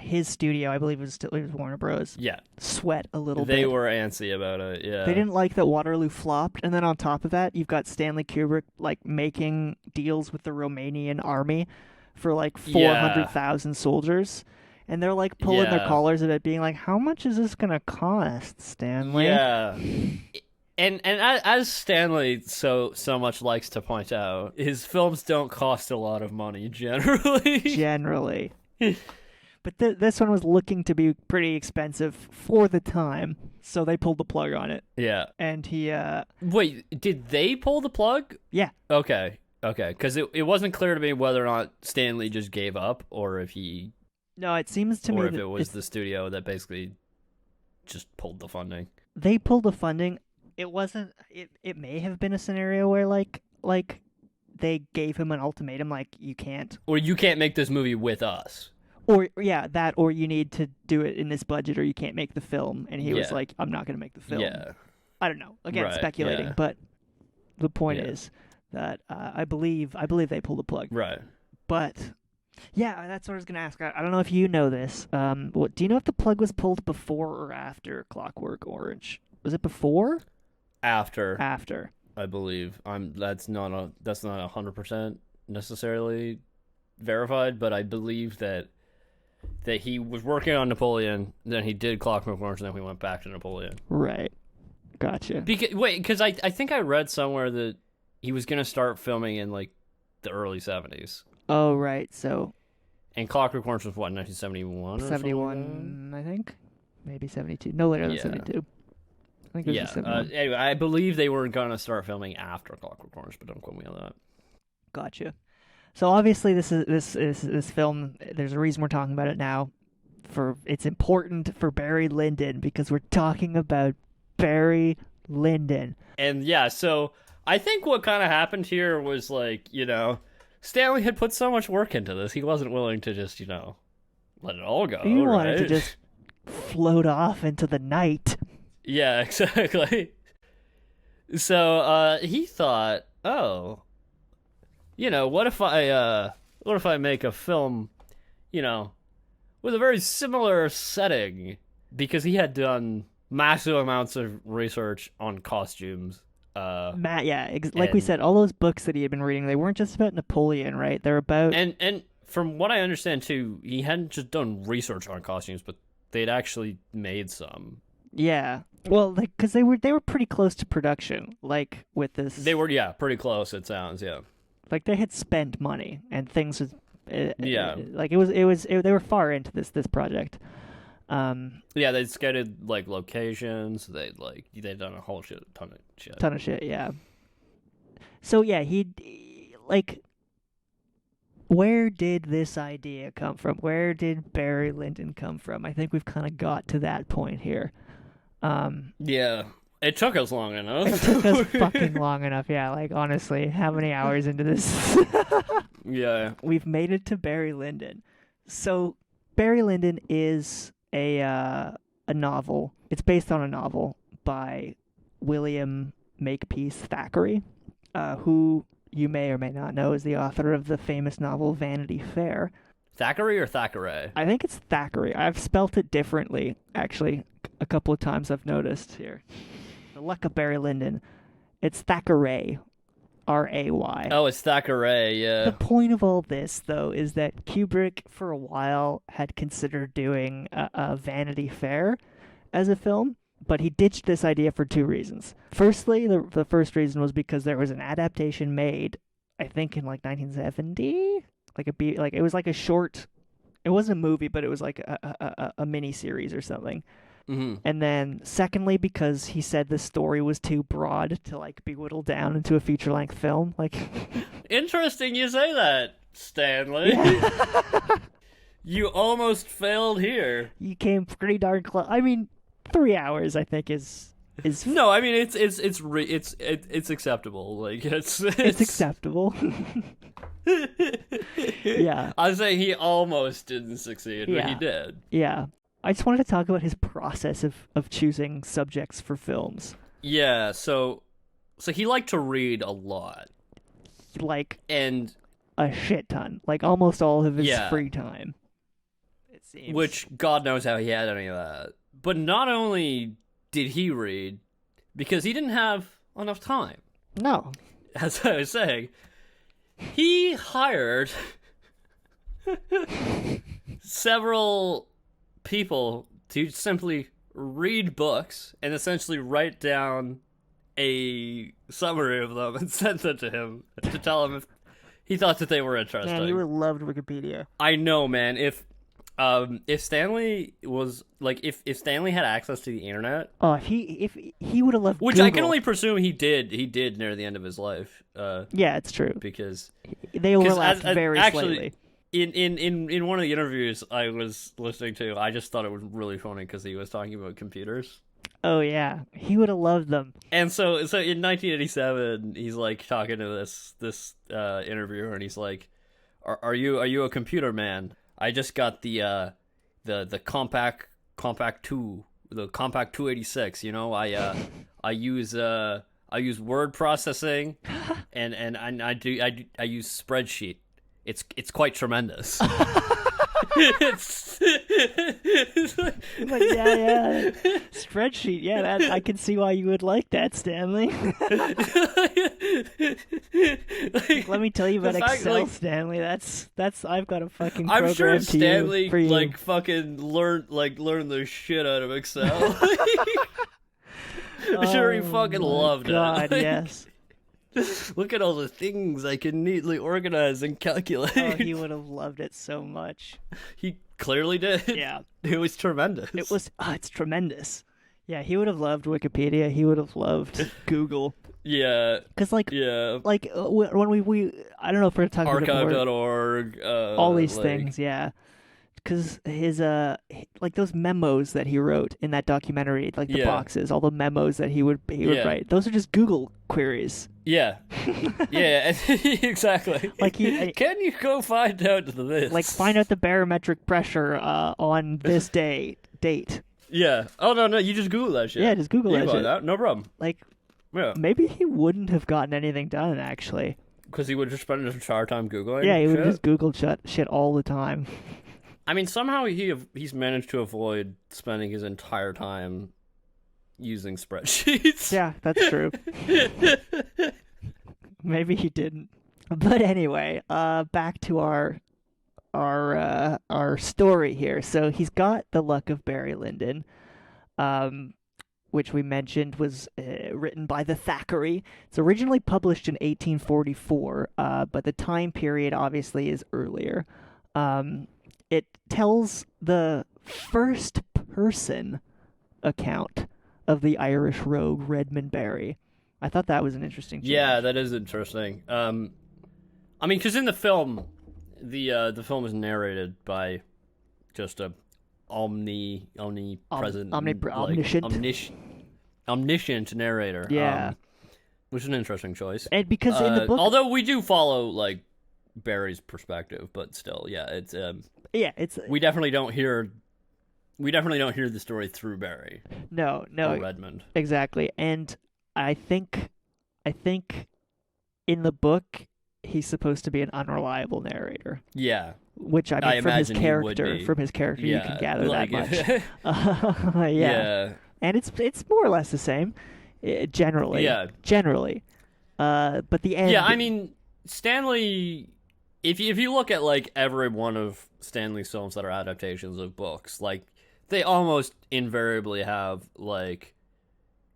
his studio, I believe it was Warner Bros. Yeah, sweat a little bit. They were antsy about it. Yeah, they didn't like that Waterloo flopped, and then on top of that, you've got Stanley Kubrick like making deals with the Romanian army for like 400,000 soldiers, and they're like pulling their collars at it, being like, "How much is this gonna cost, Stanley?" Yeah, and as Stanley so much likes to point out, his films don't cost a lot of money generally. Generally, but this one was looking to be pretty expensive for the time, so they pulled the plug on it. Yeah, and he wait, did they pull the plug? Yeah. Okay, because it wasn't clear to me whether or not Stanley just gave up, or if he... No, it seems to me or if it was the studio that basically just pulled the funding. They pulled the funding. It wasn't... It may have been a scenario where, like they gave him an ultimatum, like, you can't... Or you can't make this movie with us. Or, yeah, that, or you need to do it in this budget, or you can't make the film. And he was like, I'm not going to make the film. Yeah. I don't know. Again, speculating, but the point is... that I believe they pulled the plug. Right. But, yeah, that's what I was going to ask. I don't know if you know this. Do you know if the plug was pulled before or after Clockwork Orange? Was it before? After. After. I believe. That's not 100% necessarily verified, but I believe that he was working on Napoleon, then he did Clockwork Orange, and then we went back to Napoleon. Right. Gotcha. Because I think I read somewhere that he was going to start filming in, like, the early 70s. Oh, right, so... And Clockwork Orange was, what, 1971 or 71, I think? Maybe 72. No later than 72. I think it was 71. Anyway, I believe they were going to start filming after Clockwork Orange, but don't quote me on that. Gotcha. So, obviously, this film, there's a reason we're talking about it now. It's important for Barry Lyndon, because we're talking about Barry Lyndon. And, yeah, so... I think what kind of happened here was, like, Stanley had put so much work into this, he wasn't willing to just, let it all go. He wanted to just float off into the night. Yeah, exactly. So, he thought, what if I make a film, with a very similar setting? Because he had done massive amounts of research on costumes. We said, all those books that he had been reading, they weren't just about Napoleon, right? They're about... And from what I understand, too, he hadn't just done research on costumes, but they'd actually made some. Yeah. Well, because they were pretty close to production, like, with this... They were, pretty close, it sounds, yeah. Like, they had spent money, and things was... they were far into this project. They'd scouted, like, locations, they'd done a whole ton of shit. Yeah. So, yeah, where did this idea come from? Where did Barry Lyndon come from? I think we've kind of got to that point here. Yeah. It took us long enough. It took us fucking long enough, yeah. Like, honestly, how many hours into this? Yeah. We've made it to Barry Lyndon. So, Barry Lyndon is a novel. It's based on a novel by William Makepeace Thackeray, who you may or may not know is the author of the famous novel Vanity Fair. Thackeray or Thackeray? I think it's Thackeray. I've spelt it differently, actually. a couple of times I've noticed here. The Luck of Barry Lyndon. It's Thackeray. Ray. Oh, it's Thackeray, yeah. The point of all this, though, is that Kubrick, for a while, had considered doing a Vanity Fair as a film, but he ditched this idea for two reasons. Firstly, the first reason was because there was an adaptation made, I think in like 1970, it was like a short. It wasn't a movie, but it was like a mini series or something. Mm-hmm. And then, secondly, because he said the story was too broad to like be whittled down into a feature-length film. Like, interesting you say that, Stanley. Yeah. You almost failed here. You came pretty darn close. I mean, 3 hours, I think, is. No, I mean it's acceptable. Like it's acceptable. Yeah. I say he almost didn't succeed, but he did. Yeah. I just wanted to talk about his process of choosing subjects for films. Yeah, so he liked to read a lot. And a shit ton. Like almost all of his free time. It seems. Which God knows how he had any of that. But not only did he read, because he didn't have enough time. No. As I was saying, he hired several people to simply read books and essentially write down a summary of them and send them to him to tell him if he thought that they were interesting. Man, he would have loved Wikipedia. I know, man. If Stanley was like, if Stanley had access to the internet, if he would have loved, which Google. I can only presume he did near the end of his life. Yeah, it's true, because they overlapped very actually, slightly. In one of the interviews I was listening to, I just thought it was really funny because he was talking about computers. Oh yeah, he would have loved them. And so in 1987, he's like talking to this interviewer, and he's like, "Are you a computer man? I just got the compact 2, the compact 286. You know, I use word processing, and I use spreadsheet. It's quite tremendous." It's like, yeah, spreadsheet. Yeah, I can see why you would like that, Stanley. Let me tell you about Excel, Stanley. That's I've got a fucking program. I'm sure Stanley for you. like fucking learned the shit out of Excel. I'm sure he fucking loved God, it. Yes. Look at all the things I can neatly organize and calculate. Oh, he would have loved it so much. He clearly did. Yeah. It was tremendous. It's tremendous. Yeah, he would have loved Wikipedia. He would have loved Google. Yeah. Because, when we I don't know if we're talking about archive.org. All these things, yeah. Because his, those memos that he wrote in that documentary, like the boxes, all the memos that he would write, those are just Google queries. Yeah. Yeah, exactly. Can you go find out this? Like, find out the barometric pressure on this date. Yeah. Oh, no, you just Google that shit. Yeah, just Google that shit. That, no problem. Maybe he wouldn't have gotten anything done, actually. Because he would just spend his entire time Googling? Yeah, he would just Google shit all the time. I mean, somehow he's managed to avoid spending his entire time using spreadsheets. Yeah, that's true. Maybe he didn't. But anyway, back to our story here. So he's got The Luck of Barry Lyndon, which we mentioned was written by the Thackeray. It's originally published in 1844, but the time period obviously is earlier. It tells the first-person account of the Irish rogue Redmond Barry. I thought that was an interesting change. Yeah, that is interesting. I mean, because in the film, the film is narrated by just a omnipresent, omniscient narrator. Yeah, which is an interesting choice. And because in the book, although we do follow Barry's perspective, but still, it's we definitely don't hear the story through Barry. No, or Redmond. Exactly. And I think in the book he's supposed to be an unreliable narrator. Yeah. Which I mean, from his character, you can gather like, that much. Yeah. And it's more or less the same, generally. Yeah. Generally. But the end. Yeah, I mean, Stanley. If you look at like every one of Stanley's films that are adaptations of books, like they almost invariably have like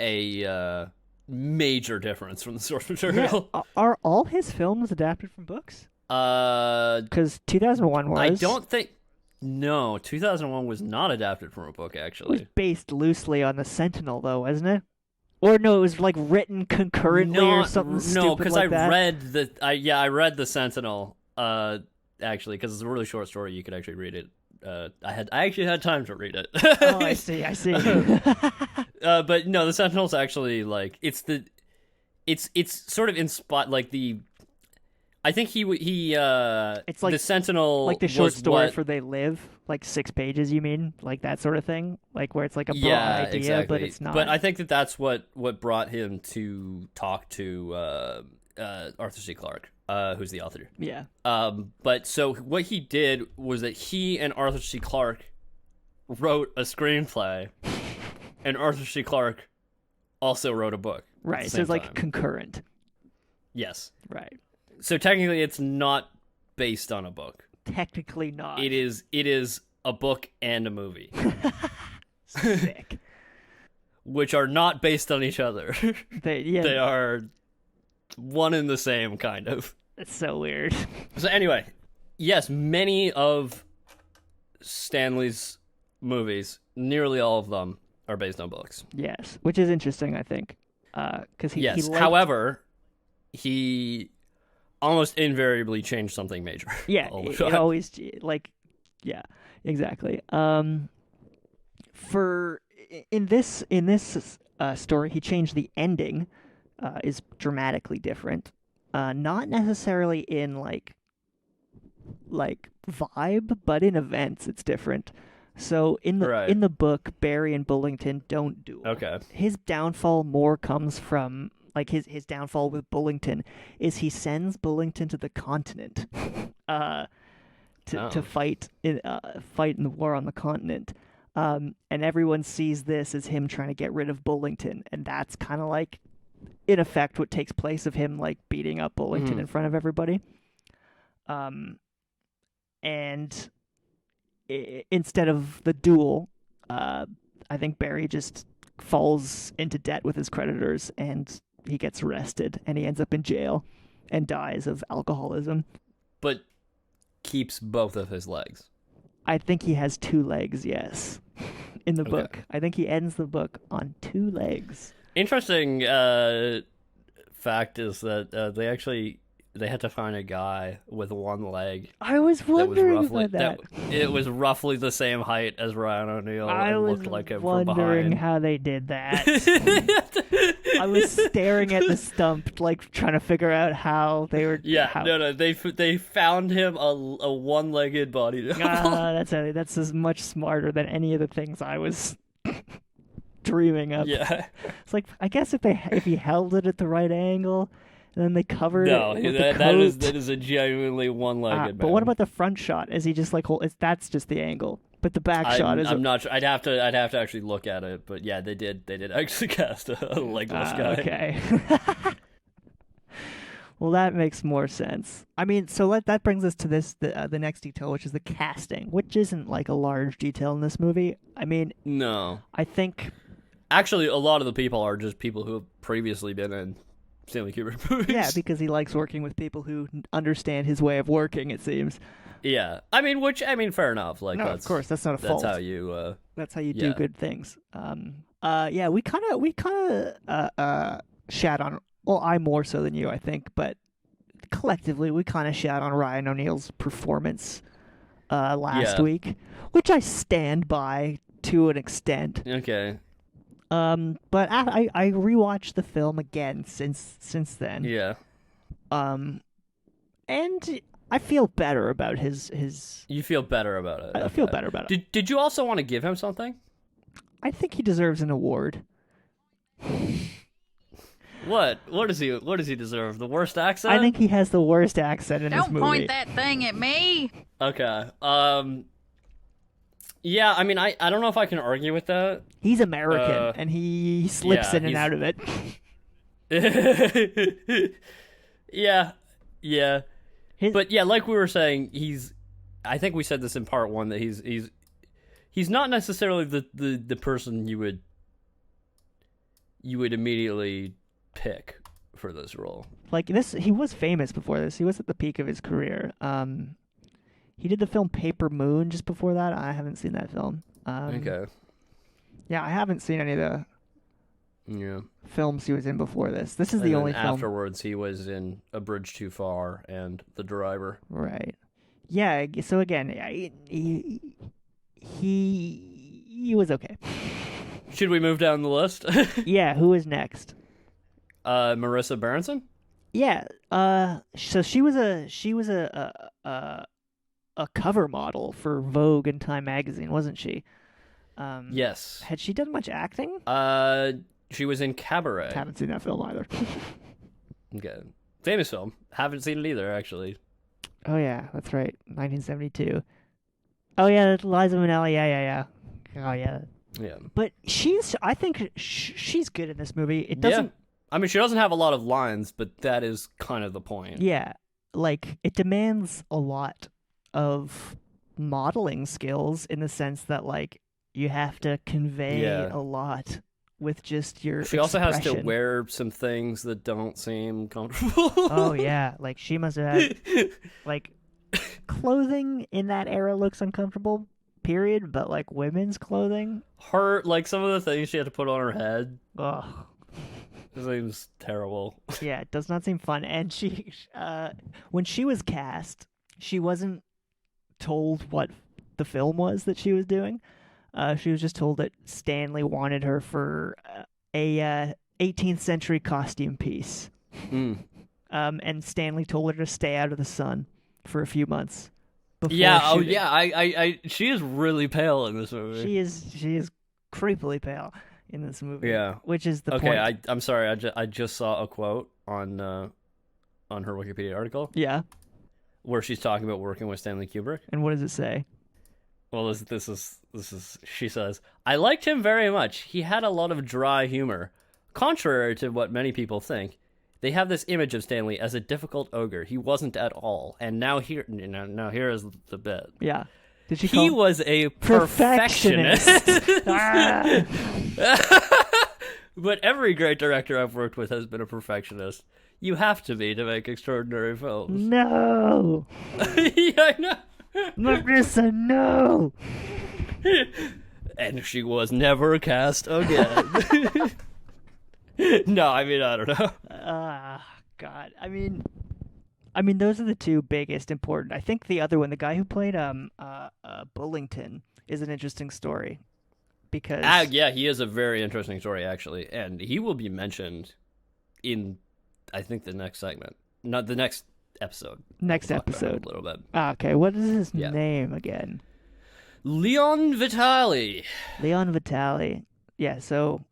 a major difference from the source material. Yeah. Are all his films adapted from books? Because 2001 was. I don't think. No, 2001 was not adapted from a book. Actually, it was based loosely on the Sentinel, though, wasn't it? Or no, it was like written concurrently or something stupid No, because like that. I read the Sentinel. Actually, because it's a really short story, you could actually read it. I actually had time to read it. Oh, I see. But no, the Sentinel's actually like it's sort of inspired like the. I think it's like the Sentinel, like the short story for They Live, like 6 pages. You mean like that sort of thing, like where it's like a broad idea, exactly. but it's not. But I think that's what brought him to talk to Arthur C. Clarke, who's the author. Yeah. But so what he did was that he and Arthur C. Clarke wrote a screenplay, and Arthur C. Clarke also wrote a book. Right. So it's like concurrent. Yes. Right. So technically, it's not based on a book. Technically not. It is a book and a movie. Sick. Which are not based on each other. They are one and the same, kind of. That's so weird. So anyway, yes, many of Stanley's movies, nearly all of them, are based on books. Yes, which is interesting, I think. However, he almost invariably changed something major. Yeah, it always exactly. In this story, he changed the ending. Is dramatically different. Not necessarily in like vibe, but in events, it's different. So in the book, Barry and Bullington don't duel. Okay. His downfall more comes from like his downfall with Bullington is he sends Bullington to the continent to fight in the war on the continent. And everyone sees this as him trying to get rid of Bullington, and that's kind of like in effect what takes place of him like beating up Bullington in front of everybody. And instead of the duel, I think Barry just falls into debt with his creditors and he gets arrested and he ends up in jail and dies of alcoholism. But keeps both of his legs. I think he has 2 legs, yes, in the book. I think he ends the book on 2 legs. Interesting fact is that they had to find a guy with 1 leg. I was wondering about that. It was roughly the same height as Ryan O'Neal and looked like him from behind. I was wondering how they did that. I was staring at the stump, like trying to figure out how they were. Yeah, no, they found him a 1-legged body double. That's as much smarter than any of the things I was dreaming of. Yeah, it's like I guess if he held it at the right angle. And then they covered it with the coat. That is a genuinely 1-legged man. But what about the front shot? Is he just like that's just the angle? But the back shot is. I'm not sure. I'd have to actually look at it. But yeah, they did actually cast a legless guy. Okay. Well, that makes more sense. I mean, so that brings us to the next detail, which is the casting, which isn't like a large detail in this movie. I mean, no. I think actually a lot of the people are just people who have previously been in Stanley Kubrick movies. Yeah, because he likes working with people who understand his way of working, it seems. Yeah. Fair enough. Like, no, of course, that's not a fault. That's how you do good things. We kind of shat on, well, I more so than you, I think, but collectively we kind of shat on Ryan O'Neal's performance last week, which I stand by to an extent. Okay. But I rewatched the film again since then. Yeah. And I feel better about his. You feel better about it. I feel better about it. Did you also want to give him something? I think he deserves an award. What? What does he deserve? The worst accent? I think he has the worst accent in this Don't movie. point that thing at me. Okay. Yeah, I mean, I don't know if I can argue with that. He's American, and he slips yeah, in and out of it. Yeah. But yeah, like we were saying, I think we said this in part 1 that he's not necessarily the person you would immediately pick for this role. like this, he was famous before this. He was at the peak of his career. He did the film Paper Moon just before that. I haven't seen that film. Okay. Yeah, I haven't seen any of the Yeah. films he was in before this. This is And the only then film. afterwards, he was in A Bridge Too Far and The Driver. Right. Yeah. So again, he was okay. Should we move down the list? Yeah. Who is next? Marissa Berenson? Yeah. So she was a cover model for Vogue and Time magazine, wasn't she? Yes. Had she done much acting? She was in Cabaret. Haven't seen that film either. Okay. Famous film. Haven't seen it either, actually. Oh yeah, that's right. 1972. Oh yeah, that's Liza Minnelli. Yeah. Oh yeah. Yeah. But I think she's good in this movie. It doesn't. Yeah. I mean, she doesn't have a lot of lines, but that is kind of the point. Yeah, like it demands a lot of modeling skills in the sense that like you have to convey a lot with just your She also has to expression. wear some things that don't seem comfortable. Oh yeah, like she must have had like clothing in that era looks uncomfortable, period, but like women's clothing, Her, like, some of the things she had to put on her head ugh. seems terrible. Yeah, it does not seem fun. And she when she was cast, she wasn't told what the film was that she was doing. She was just told that Stanley wanted her for a 18th century costume piece. And Stanley told her to stay out of the sun for a few months. Yeah, shooting. I she is really pale in this movie. She is creepily pale in this movie. Yeah. Which is the point. Okay, I'm sorry. I just saw a quote on her Wikipedia article Yeah. where she's talking about working with Stanley Kubrick. And what does it say? Well, this is she says, "I liked him very much. He had a lot of dry humor. Contrary to what many people think, they have this image of Stanley as a difficult ogre. He wasn't at all. And now here is the bit. Yeah. Did she He call was a perfectionist." Ah! But every great director I've worked with has been a perfectionist. You have to be to make extraordinary films. No. Yeah, I know. Marissa, no. And she was never cast again. No, I mean, I don't know. God. I mean, those are the two biggest important. I think the other one, the guy who played Bullington, is an interesting story because Yeah, he is a very interesting story, actually, and he will be mentioned in, I think, the next segment, not the next episode. next We'll talk about him episode. a little bit. Okay, what is his Yeah. name again? Leon Vitali. Leon Vitali. Yeah, so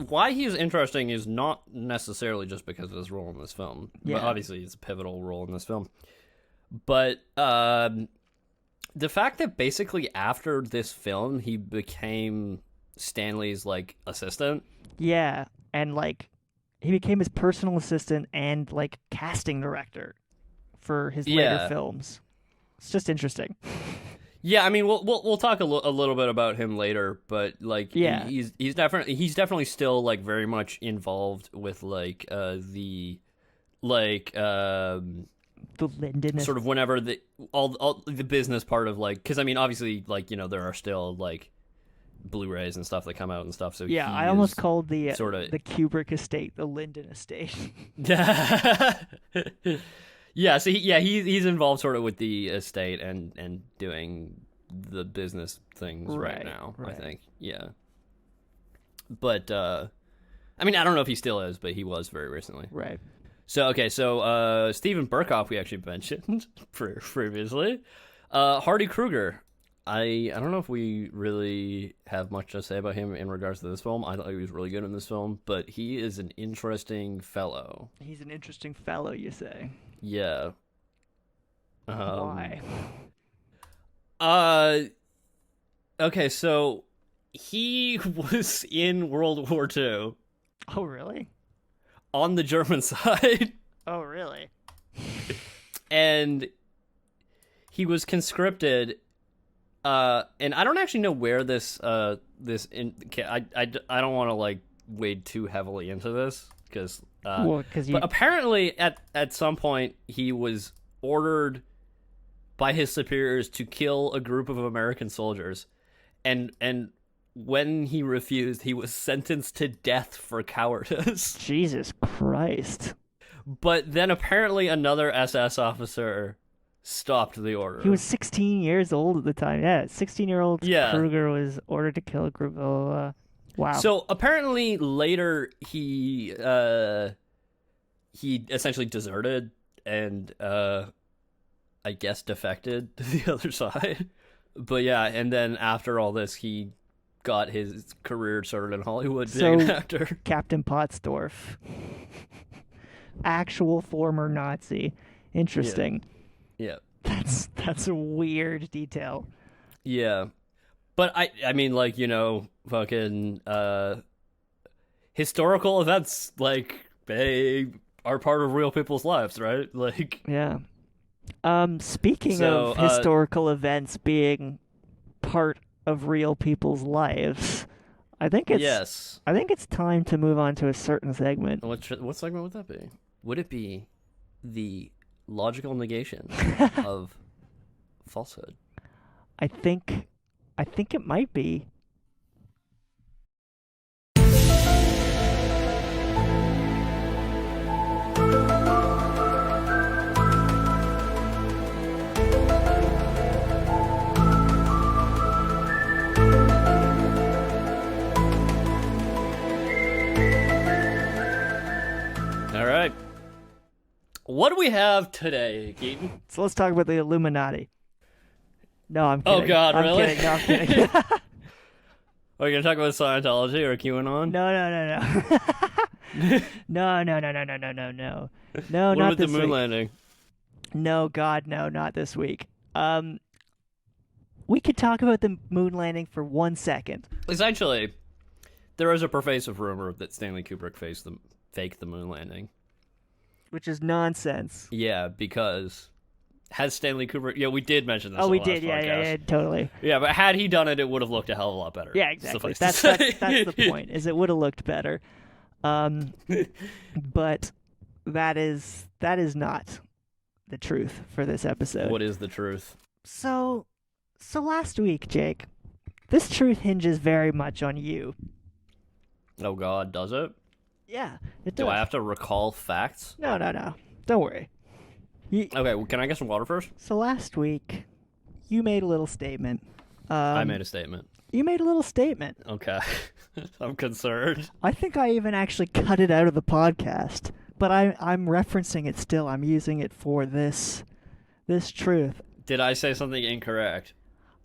Why he's interesting is not necessarily just because of his role in this film. Yeah. But obviously, he's a pivotal role in this film. But the fact that basically after this film, he became Stanley's, like, assistant. yeah, and like he became his personal assistant and like casting director for his later Yeah. films. It's just interesting. Yeah, I mean, we'll talk a little bit about him later, but like, Yeah. he's definitely still, like, very much involved with, like, the Lyndon sort of whenever all the business part of, like, because I mean, obviously, like, you know, there are still, like, Blu-rays and stuff that come out and stuff. So Yeah, he I almost is called the sorta- the Kubrick estate the Lyndon estate. Yeah, so he's involved sort of with the estate and doing the business things right Right, now, right. I think. Yeah. But I mean, I don't know if he still is, but he was very recently. Right. So Stephen Burkoff we actually mentioned previously. Hardy Kruger. I don't know if we really have much to say about him in regards to this film. I thought he was really good in this film, but he is an interesting fellow. He's an interesting fellow, you say? Yeah. Why? Okay, so he was in World War II Oh, really? on the German side, Oh, really? and he was conscripted. And I don't actually know where this I don't want to like wade too heavily into this because but apparently at some point he was ordered by his superiors to kill a group of American soldiers, and when he refused, he was sentenced to death for cowardice. Jesus Christ. But then apparently another SS officer stopped the order. He was 16 years old at the time. Yeah, 16-year-old Kruger was ordered to kill a group of... wow. So apparently later he essentially deserted and I guess defected to the other side. But yeah, and then after all this, he got his career started in Hollywood being an actor. Captain Pottsdorf. Actual former Nazi. Interesting. Yeah. That's a weird detail. Yeah. But I mean, like, you know, fucking historical events, like, they are part of real people's lives, right? Like, yeah. Speaking of historical events being part of real people's lives, I think it's time to move on to a certain segment. What segment would that be? Would it be the logical negation of falsehood? I think it might be. All right. What do we have today, Keaton? So let's talk about the Illuminati. No, I'm kidding. Oh, God, I'm really? Kidding. No, I'm kidding. Are you going to talk about Scientology or QAnon? No. No, What not about the this moon week. landing? No, God, no, not this week. We could talk about the moon landing for 1 second. Essentially, there is a pervasive rumor that Stanley Kubrick faked the moon landing. Which is nonsense. Yeah, because has Stanley Kubrick... Yeah, we did mention this Oh, on we the last did, podcast. yeah, totally. Yeah, but had he done it, it would have looked a hell of a lot better. Yeah, exactly. Suffice That's to say. the point, is it would have looked better. But that is not the truth for this episode. What is the truth? So last week, Jake, this truth hinges very much on you. Oh, God, does it? Yeah, it does. Do I have to recall facts? No. Don't worry. Okay, well, can I get some water first? So last week, you made a little statement. I made a statement. You made a little statement. Okay. I'm concerned. I think I even actually cut it out of the podcast, but I'm referencing it still. I'm using it for this truth. Did I say something incorrect?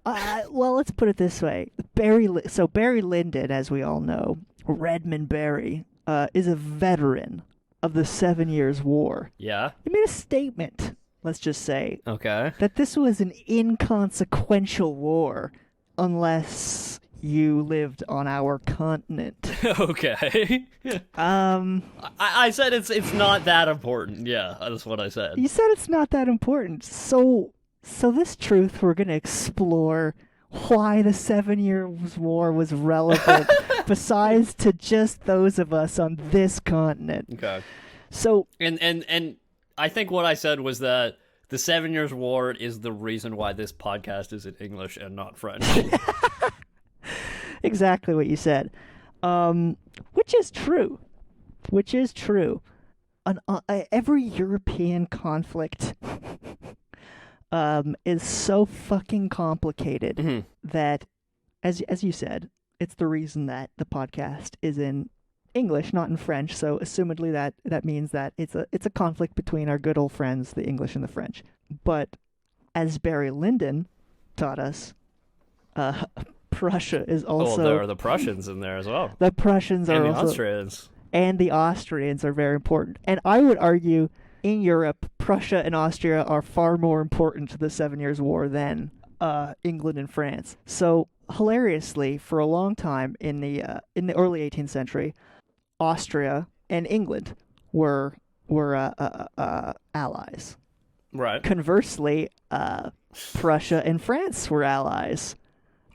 Well, let's put it this way. Barry Lyndon, as we all know, Redmond Barry, is a veteran of the 7 Years' War. Yeah? He made a statement, let's just say, Okay. that this was an inconsequential war unless you lived on our continent. Okay. I said it's not that important. Yeah, that's what I said. You said it's not that important. So this truth, we're going to explore why the 7 Years' War was relevant besides to just those of us on this continent. Okay. So and I think what I said was that the 7 Years' War is the reason why this podcast is in English and not French. exactly what you said. Which is true. Every European conflict is so fucking complicated that, as you said, it's the reason that the podcast is in English, not in French. So, assumedly, that means that it's a conflict between our good old friends, the English and the French. But as Barry Lyndon taught us, Prussia is Oh, also... there are the Prussians in there as well. The Prussians are And the also... Austrians. And the Austrians are very important. And I would argue, in Europe, Prussia and Austria are far more important to the 7 Years' War than England and France. So, hilariously, for a long time in the early 18th century, Austria and England were allies. Right. Conversely, Prussia and France were allies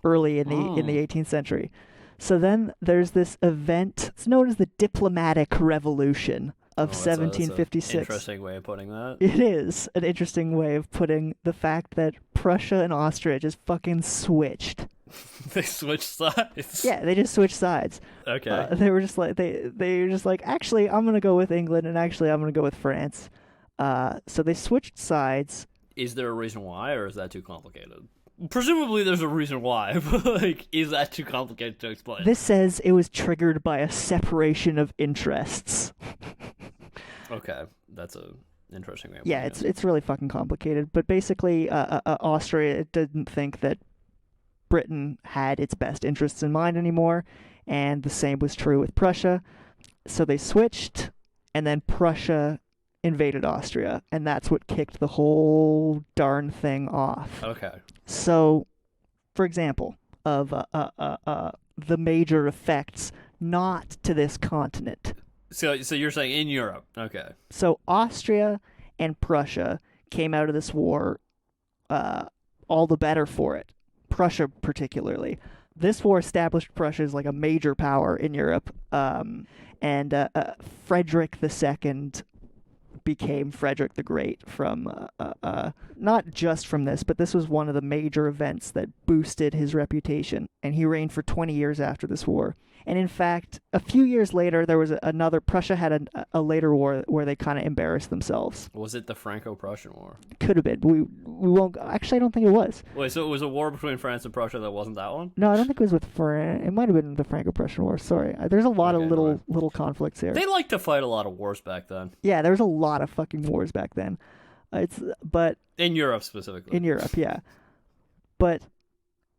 early in the 18th century. So then there's this event. It's known as the Diplomatic Revolution of 1756. That's an interesting way of putting that. It is an interesting way of putting the fact that Prussia and Austria just fucking switched. They switched sides. Yeah, they just switched sides. Okay. They were just like they were just like, actually, I'm gonna go with England, and actually, I'm gonna go with France. So they switched sides. Is there a reason why, or is that too complicated? Presumably, there's a reason why, but like, is that too complicated to explain? This says it was triggered by a separation of interests. Okay, that's a interesting way. Yeah, it's really fucking complicated. But basically, Austria didn't think that Britain had its best interests in mind anymore, and the same was true with Prussia. So they switched, and then Prussia invaded Austria, and that's what kicked the whole darn thing off. Okay. So, for example, of the major effects not to this continent. So you're saying in Europe? Okay. So Austria and Prussia came out of this war all the better for it. Prussia particularly. This war established Prussia as like a major power in Europe, and Frederick II became Frederick the Great from not just from this, but this was one of the major events that boosted his reputation, and he reigned for 20 years after this war. And in fact, a few years later, there was another. Prussia had a later war where they kind of embarrassed themselves. Was it the Franco-Prussian War? Could have been. We won't. Actually, I don't think it was. Wait, so it was a war between France and Prussia that wasn't that one? No, I don't think it was with France. It might have been the Franco-Prussian War. Sorry, there's a lot of little conflicts here. They liked to fight a lot of wars back then. Yeah, there was a lot of fucking wars back then. But in Europe specifically. In Europe, yeah. But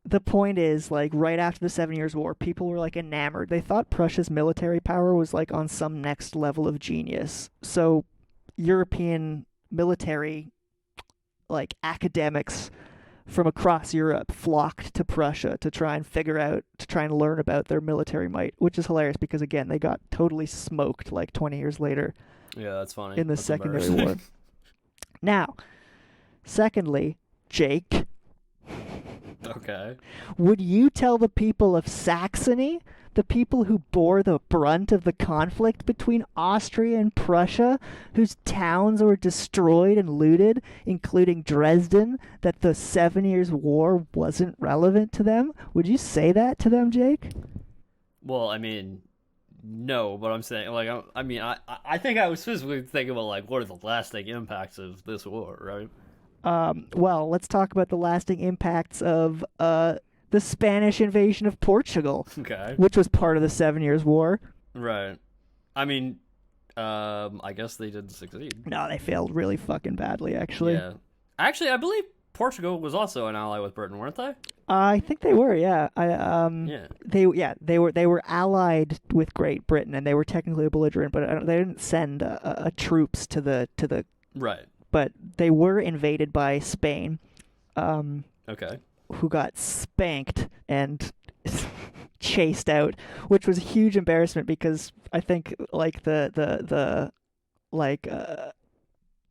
the point is, like, right after the 7 Years' War, people were, like, enamored. They thought Prussia's military power was, like, on some next level of genius. So European military, like, academics from across Europe flocked to Prussia to try and learn about their military might, which is hilarious because, again, they got totally smoked, like, 20 years later. Yeah, that's funny. In the That's Secondary War. Now, secondly, Jake... Okay. Would you tell the people of Saxony, the people who bore the brunt of the conflict between Austria and Prussia, whose towns were destroyed and looted, including Dresden, that the 7 Years' War wasn't relevant to them? Would you say that to them, Jake? Well, I mean, no, but I'm saying, like, I think I was specifically thinking about, like, what are the lasting impacts of this war, right? Well, let's talk about the lasting impacts of the Spanish invasion of Portugal, okay, which was part of the 7 Years' War. Right. I mean, I guess they didn't succeed. No, they failed really fucking badly, actually. Yeah. Actually, I believe Portugal was also an ally with Britain, weren't they? I think they were, yeah. They were allied with Great Britain, and they were technically a belligerent, but they didn't send troops to the. Right. But they were invaded by Spain. Okay. Who got spanked and chased out, which was a huge embarrassment because I think like the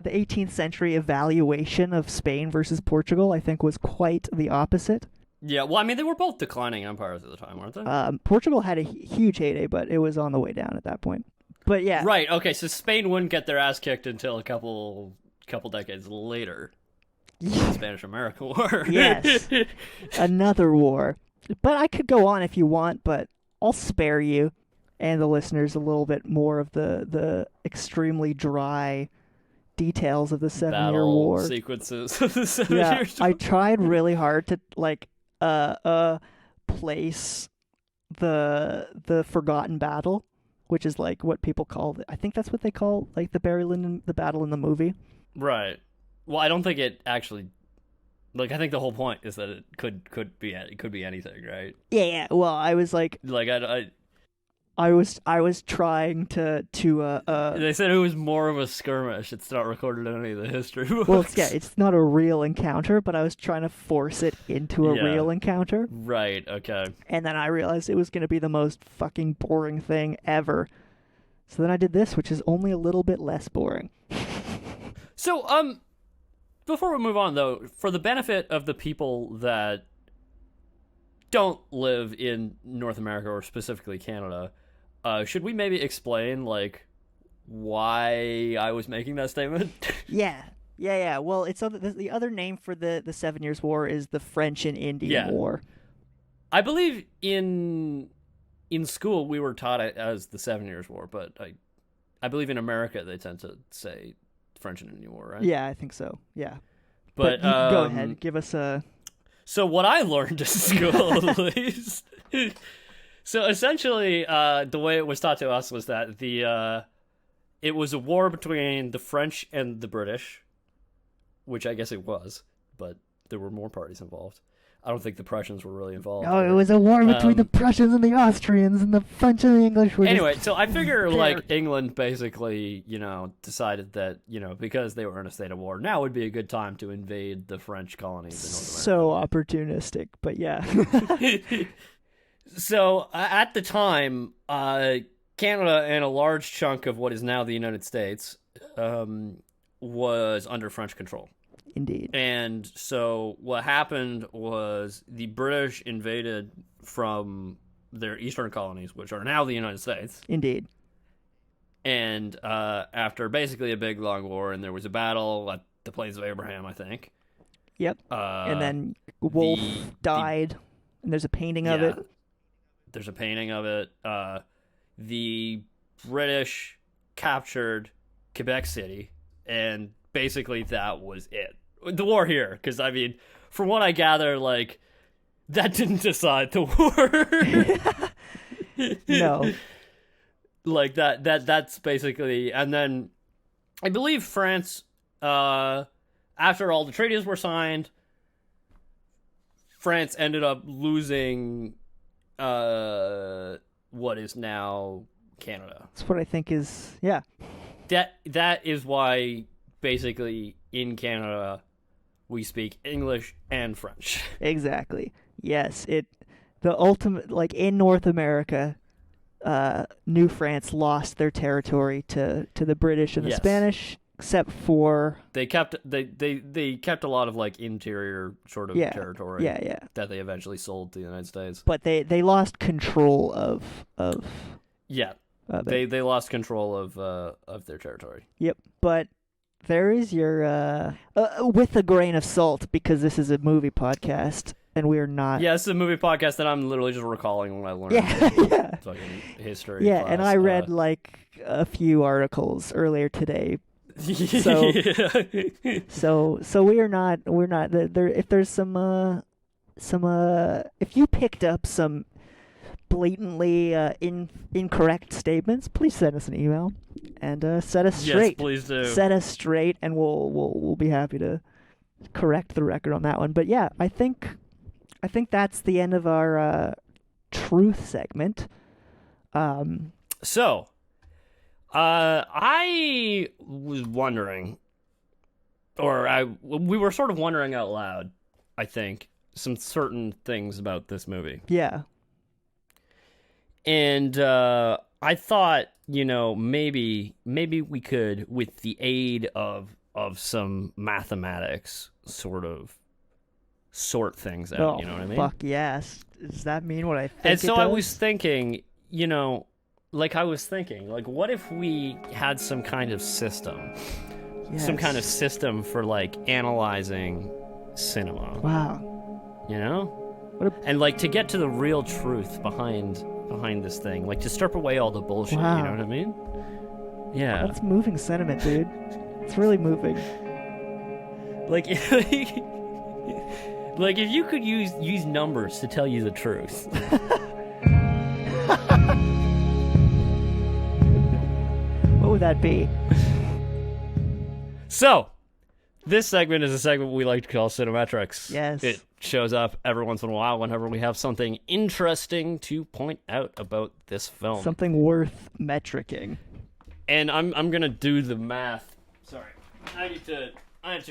18th century evaluation of Spain versus Portugal, I think, was quite the opposite. Yeah, well, I mean, they were both declining empires at the time, weren't they? Portugal had a huge heyday, but it was on the way down at that point. But yeah. Right, okay, so Spain wouldn't get their ass kicked until a couple decades later. The Spanish-American War. Yes. Another war. But I could go on if you want, but I'll spare you and the listeners a little bit more of the extremely dry details of the 7 Year War. Sequences of the 7 Years War. I tried really hard to place the forgotten battle, which is like what people call I think that's what they call like the Barry Lyndon the battle in the movie. Right. Well, I don't think it actually Like, I think the whole point is that it could be anything, right? Yeah. Well, I was like, Like I was trying to they said it was more of a skirmish. It's not recorded in any of the history books. well, it's not a real encounter, but I was trying to force it into a Yeah. real encounter. Right. Okay. And then I realized it was going to be the most fucking boring thing ever. So then I did this, which is only a little bit less boring. So, before we move on, though, for the benefit of the people that don't live in North America or specifically Canada, should we maybe explain, like, why I was making that statement? Yeah. Well, the other name for the 7 Years' War is the French and Indian Yeah. War. I believe in school we were taught it as the 7 Years' War, but I believe in America they tend to say French and Indian War, right? Yeah, I think so. Yeah. But you go ahead, give us a. So what I learned in school, at least. So essentially, the way it was taught to us was that it was a war between the French and the British, which I guess it was, but there were more parties involved. I don't think the Prussians were really involved. Oh, it was a war between the Prussians and the Austrians, and the French and the English were. Anyway, so I figure, like, England basically, decided that, because they were in a state of war, now would be a good time to invade the French colonies in North America. So opportunistic, but yeah. So, at the time, Canada and a large chunk of what is now the United States was under French control. Indeed. And so what happened was the British invaded from their eastern colonies, which are now the United States. Indeed. And after basically a big, long war, and there was a battle at the Plains of Abraham, I think. Yep. And then Wolfe died, and there's a painting of it. There's a painting of it. The British captured Quebec City, and basically that was it. The war here, because, I mean, from what I gather, like, that didn't decide the war. No. Like, that's basically... And then, I believe France, after all the treaties were signed, France ended up losing what is now Canada. That's what I think is... Yeah. That is why, basically, in Canada, we speak English and French. Exactly. Yes. The ultimate, like, in North America, New France lost their territory to the British and the Spanish, except for they kept a lot of, like, interior sort of territory. Yeah. That they eventually sold to the United States. But they lost control of yeah. They lost control of their territory. Yep. But there is your with a grain of salt, because this is a movie podcast and we're not. Yeah, this is a movie podcast that I'm literally just recalling when I learned fucking history. Yeah, class. and I read like a few articles earlier today. So we are not. We're not there. If there's some if you picked up some blatantly incorrect statements, please send us an email and set us straight. Yes, please do. Set us straight, and we'll be happy to correct the record on that one. But yeah, I think that's the end of our truth segment. So, I was wondering, or we were sort of wondering out loud, I think, some certain things about this movie. Yeah. And I thought, maybe we could, with the aid of some mathematics, sort things out. Oh, you know what I mean? Fuck yes. Does that mean what I think? And so it does? I was thinking, what if we had some kind of system, some kind of system for like analyzing cinema? Wow. And like to get to the real truth behind this thing, like to strip away all the bullshit. Wow. You know what I mean? Yeah. That's moving sentiment, dude. It's really moving. Like, like if you could use numbers to tell you the truth. What would that be? So, This segment is a segment we like to call Cinemetrics. Yes. It shows up every once in a while whenever we have something interesting to point out about this film. Something worth metricing. And I'm gonna do the math. Sorry, I need to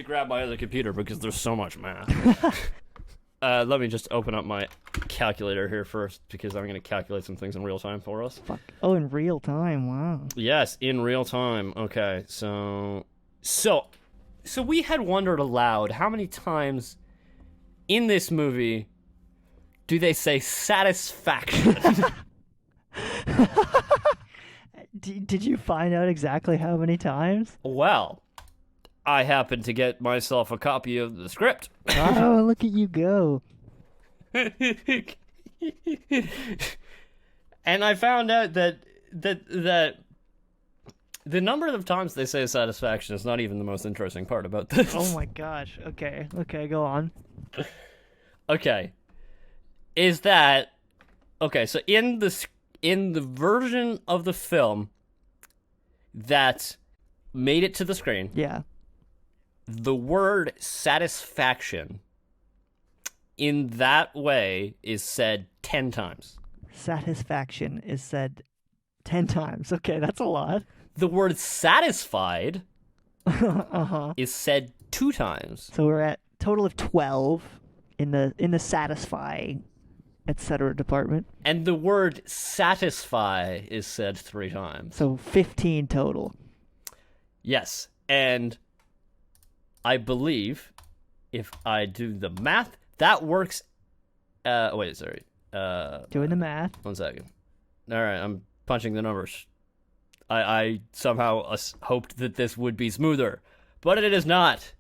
grab my other computer because there's so much math. Let me just open up my calculator here first because I'm gonna calculate some things in real time for us. Fuck. Oh, in real time. Wow. Yes, in real time. Okay, so we had wondered aloud how many times in this movie do they say satisfaction? Did you find out exactly how many times? Well, I happened to get myself a copy of the script. Oh, look at you go. And I found out that the number of times they say satisfaction is not even the most interesting part about this. Oh my gosh. Okay, go on. Okay. So in the version of the film that made it to the screen, Yeah. the word satisfaction in that way is said 10 times. Satisfaction is said 10 times. Okay, that's a lot. The word satisfied Uh-huh. is said 2 times. So we're at total of 12 in the satisfy, etc. department. And the word satisfy is said 3 times. So 15 total. Yes. And I believe if I do the math, that works. Wait, sorry. Doing the math. 1 second. All right, I'm punching the numbers. I somehow hoped that this would be smoother, but it is not.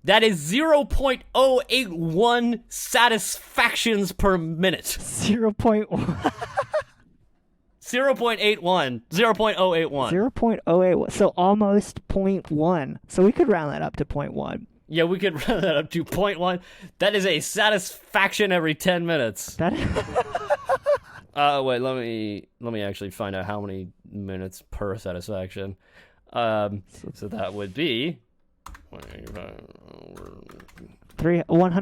That is 0.081 satisfactions per minute. 0.1. 0.81. 0.081. 0.081. So almost 0.1. So we could round that up to 0.1. Yeah, we could round that up to 0.1. That is a satisfaction every 10 minutes. That Wait, let me actually find out how many minutes per satisfaction. So that would be 100.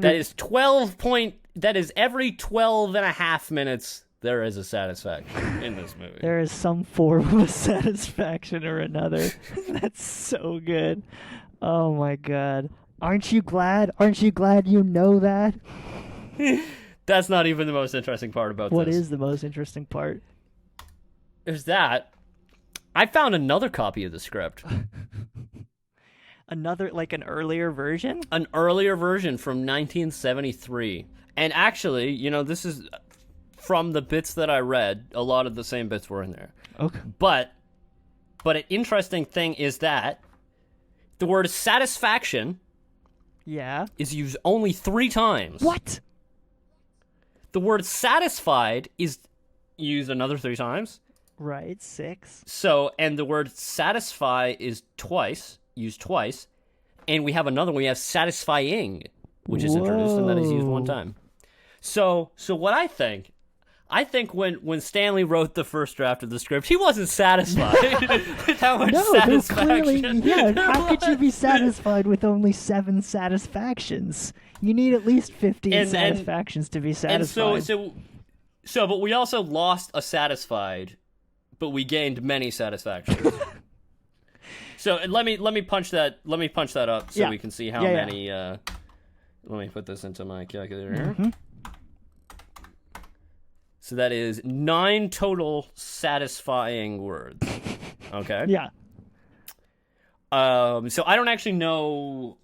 That is 12 point. That is every 12 and a half minutes there is a satisfaction in this movie. There is some form of satisfaction or another. That's so good. Oh my god. Aren't you glad? Aren't you glad you know that? That's not even the most interesting part about What this. is the most interesting part? Is that I found another copy of the script. Another, like an earlier version? An earlier version from 1973. And actually, you know, this is from the bits that I read, a lot of the same bits were in there. Okay. But an interesting thing is that the word satisfaction Yeah. is used only 3 times. What? The word satisfied is used another 3 times. Right, 6. So, and the word satisfy is used twice. And we have another one, we have satisfying, which is introduced and that is used 1 time. So what I think when Stanley wrote the first draft of the script, he wasn't satisfied with how much satisfaction. How could you be satisfied with only 7 satisfactions? You need at least 15 satisfactions to be satisfied. And but we also lost a satisfied, but we gained many satisfactions. So let me punch that up so we can see how many. Let me put this into my calculator here. Mm-hmm. So that is 9 total satisfying words. Okay. Yeah. So I don't actually know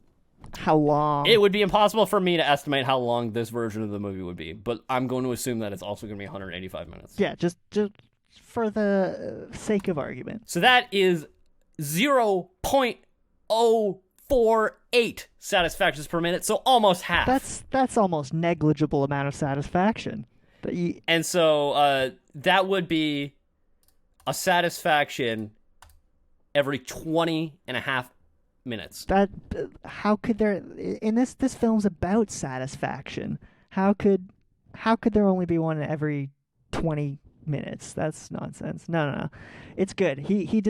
how long. It would be impossible for me to estimate how long this version of the movie would be, but I'm going to assume that it's also going to be 185 minutes. Yeah, just for the sake of argument. So that is 0.048 satisfactions per minute, so almost half. That's almost negligible amount of satisfaction. And so that would be a satisfaction every 20 and a half minutes. How could there in this film's about satisfaction? How could there only be one every 20 minutes. That's nonsense. No. It's good. He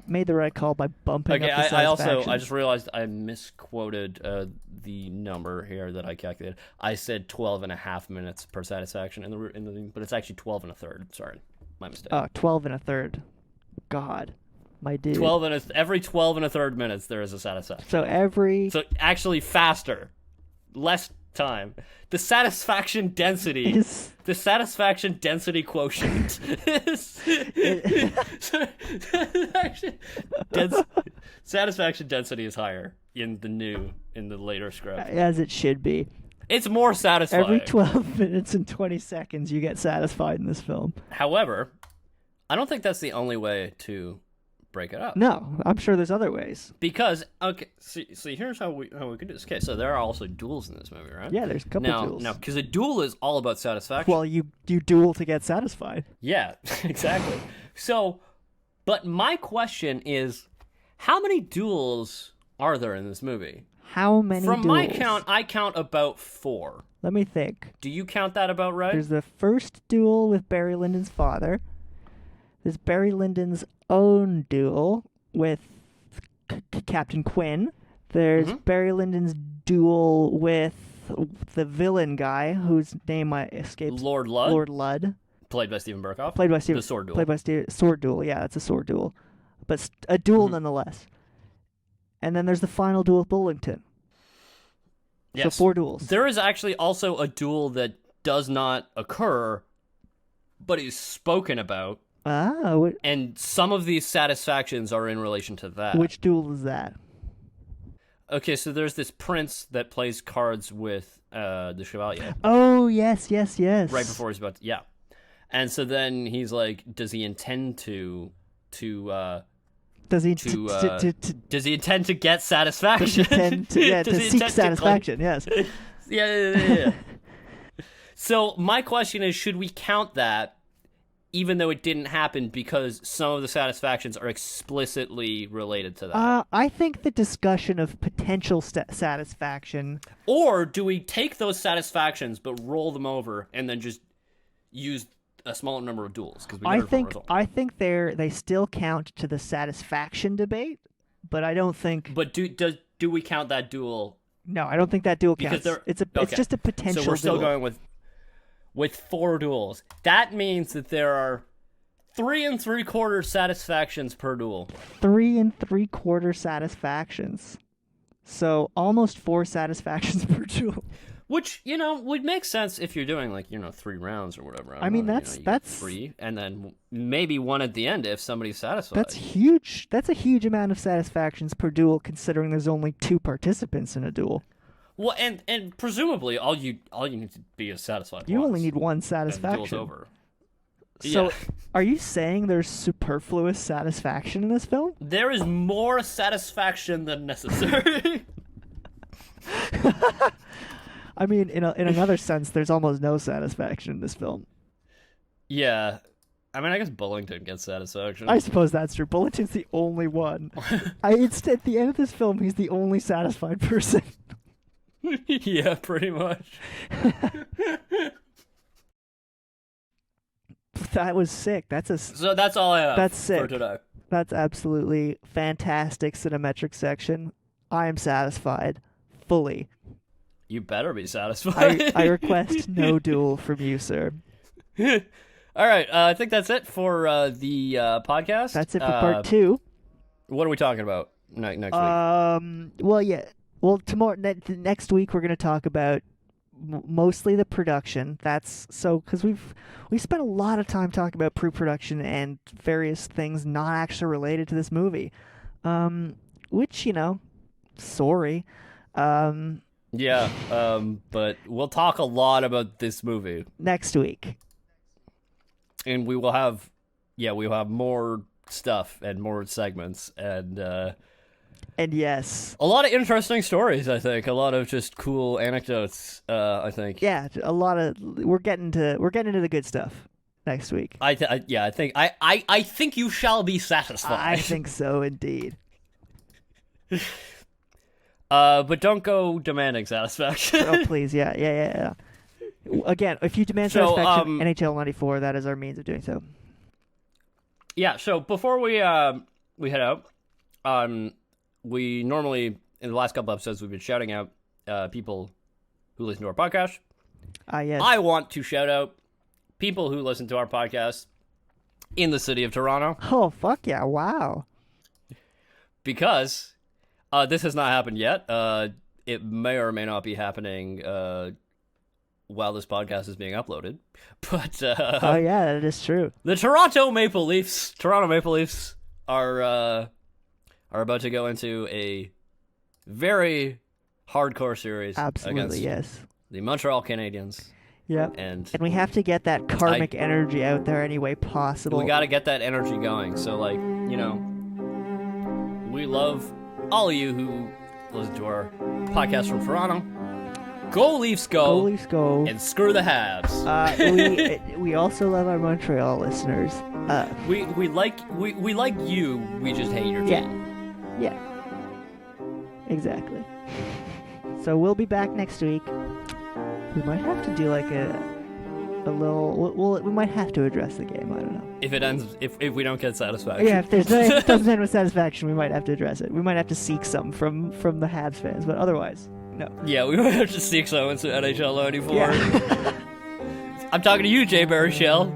made the right call by bumping Okay, up the satisfaction. I just realized I misquoted the number here that I calculated. I said 12 and a half minutes per satisfaction but it's actually 12 and a third. Sorry, my mistake. 12 and a third. God, my dude. Every 12 and a third minutes there is a satisfaction. So actually faster, less time. The satisfaction density quotient is satisfaction density is higher in the later script, as it should be. It's more satisfying. Every 12 minutes and 20 seconds you get satisfied in this film. However, I don't think that's the only way to break it up. No, I'm sure there's other ways. Because see, here's how we can do this. Okay, so there are also duels in this movie, right? Yeah, there's a couple duels. Now, because a duel is all about satisfaction. Well, you duel to get satisfied. Yeah, exactly. So, but my question is, how many duels are there in this movie? How many From duels? my count, I count about 4. Let me think. Do you count that about right? There's the first duel with Barry Lyndon's father. There's Barry Lyndon's own duel with Captain Quinn. There's Barry Lyndon's duel with the villain guy whose name escapes. Lord Ludd. Lord Ludd. Played by Stephen Burkoff. Played by Stephen. The sword duel. Played by sword duel. Yeah, it's a sword duel, but a duel nonetheless. And then there's the final duel with Bullington. Yes. So 4 duels. There is actually also a duel that does not occur, but is spoken about. And some of these satisfactions are in relation to that. Which duel is that? Okay, so there's this prince that plays cards with the Chevalier. Oh, yes. Right before he's about to... Yeah. And so then he's like, does he intend to does he intend to get satisfaction? To seek satisfaction, yes. Yeah. So my question is, should we count that even though it didn't happen because some of the satisfactions are explicitly related to that? I think the discussion of potential satisfaction... Or do we take those satisfactions but roll them over and then just use a smaller number of duels? I think they still count to the satisfaction debate, but I don't think... But do we count that duel? No, I don't think that duel counts. It's just a potential So we're still duel. going with 4 duels. That means that there are 3 3/4 satisfactions per duel. 3 3/4 satisfactions. So almost 4 satisfactions per duel. Which, would make sense if you're doing 3 rounds or whatever. I mean, that's 3, and then maybe 1 at the end if somebody's satisfied. That's huge. That's a huge amount of satisfactions per duel, considering there's only 2 participants in a duel. Well, and presumably all you need to be is satisfied. You once, only need 1 satisfaction. And the duel's over. So, Yeah. Are you saying there's superfluous satisfaction in this film? There is more satisfaction than necessary. I mean, in another sense, there's almost no satisfaction in this film. Yeah. I mean, I guess Bullington gets satisfaction. I suppose that's true. Bullington's the only one. It's at the end of this film, he's the only satisfied person. Yeah, pretty much. That was sick. So that's all I have that's sick. for today. That's absolutely fantastic cinemetric section. I am satisfied. Fully. You better be satisfied. I request no duel from you, sir. All right, I think that's it for the podcast. That's it for part 2. What are we talking about next week? Well, yeah. Well, next week we're going to talk about mostly the production. That's so because we spent a lot of time talking about pre-production and various things not actually related to this movie. Which sorry. Yeah, but we'll talk a lot about this movie next week. And we will have more stuff and more segments and yes, a lot of interesting stories. I think a lot of just cool anecdotes. I think a lot of we're getting into the good stuff next week. I think you shall be satisfied. I think so indeed. But don't go demanding satisfaction. Oh please, yeah. Again, if you demand So, satisfaction, NHL 94, that is our means of doing so. Yeah, so before we head out, we normally, in the last couple episodes, we've been shouting out people who listen to our podcast. Yes. I want to shout out people who listen to our podcast in the city of Toronto. Oh, fuck yeah. Wow. Because this has not happened yet. It may or may not be happening while this podcast is being uploaded. But oh, yeah, that is true. The Toronto Maple Leafs are about to go into a very hardcore series Absolutely, against yes. the Montreal Canadiens. Yep. And we have to get that karmic energy out there any way possible. We got to get that energy going. So, like, you know, we love all of you who listen to our podcast from Toronto. Go Leafs, go! Go Leafs, go! And screw the Habs. We also love our Montreal listeners. We like you. We just hate your team. Yeah. Exactly. So we'll be back next week. We might have to do like a little. We might have to address the game. I don't know. If it ends, if we don't get satisfaction. Yeah, if it doesn't end with satisfaction, we might have to address it. We might have to seek some from the Habs fans, but otherwise, no. Yeah, we might have to seek some into NHL 94. Yeah. I'm talking to you, Jay Barry Shell.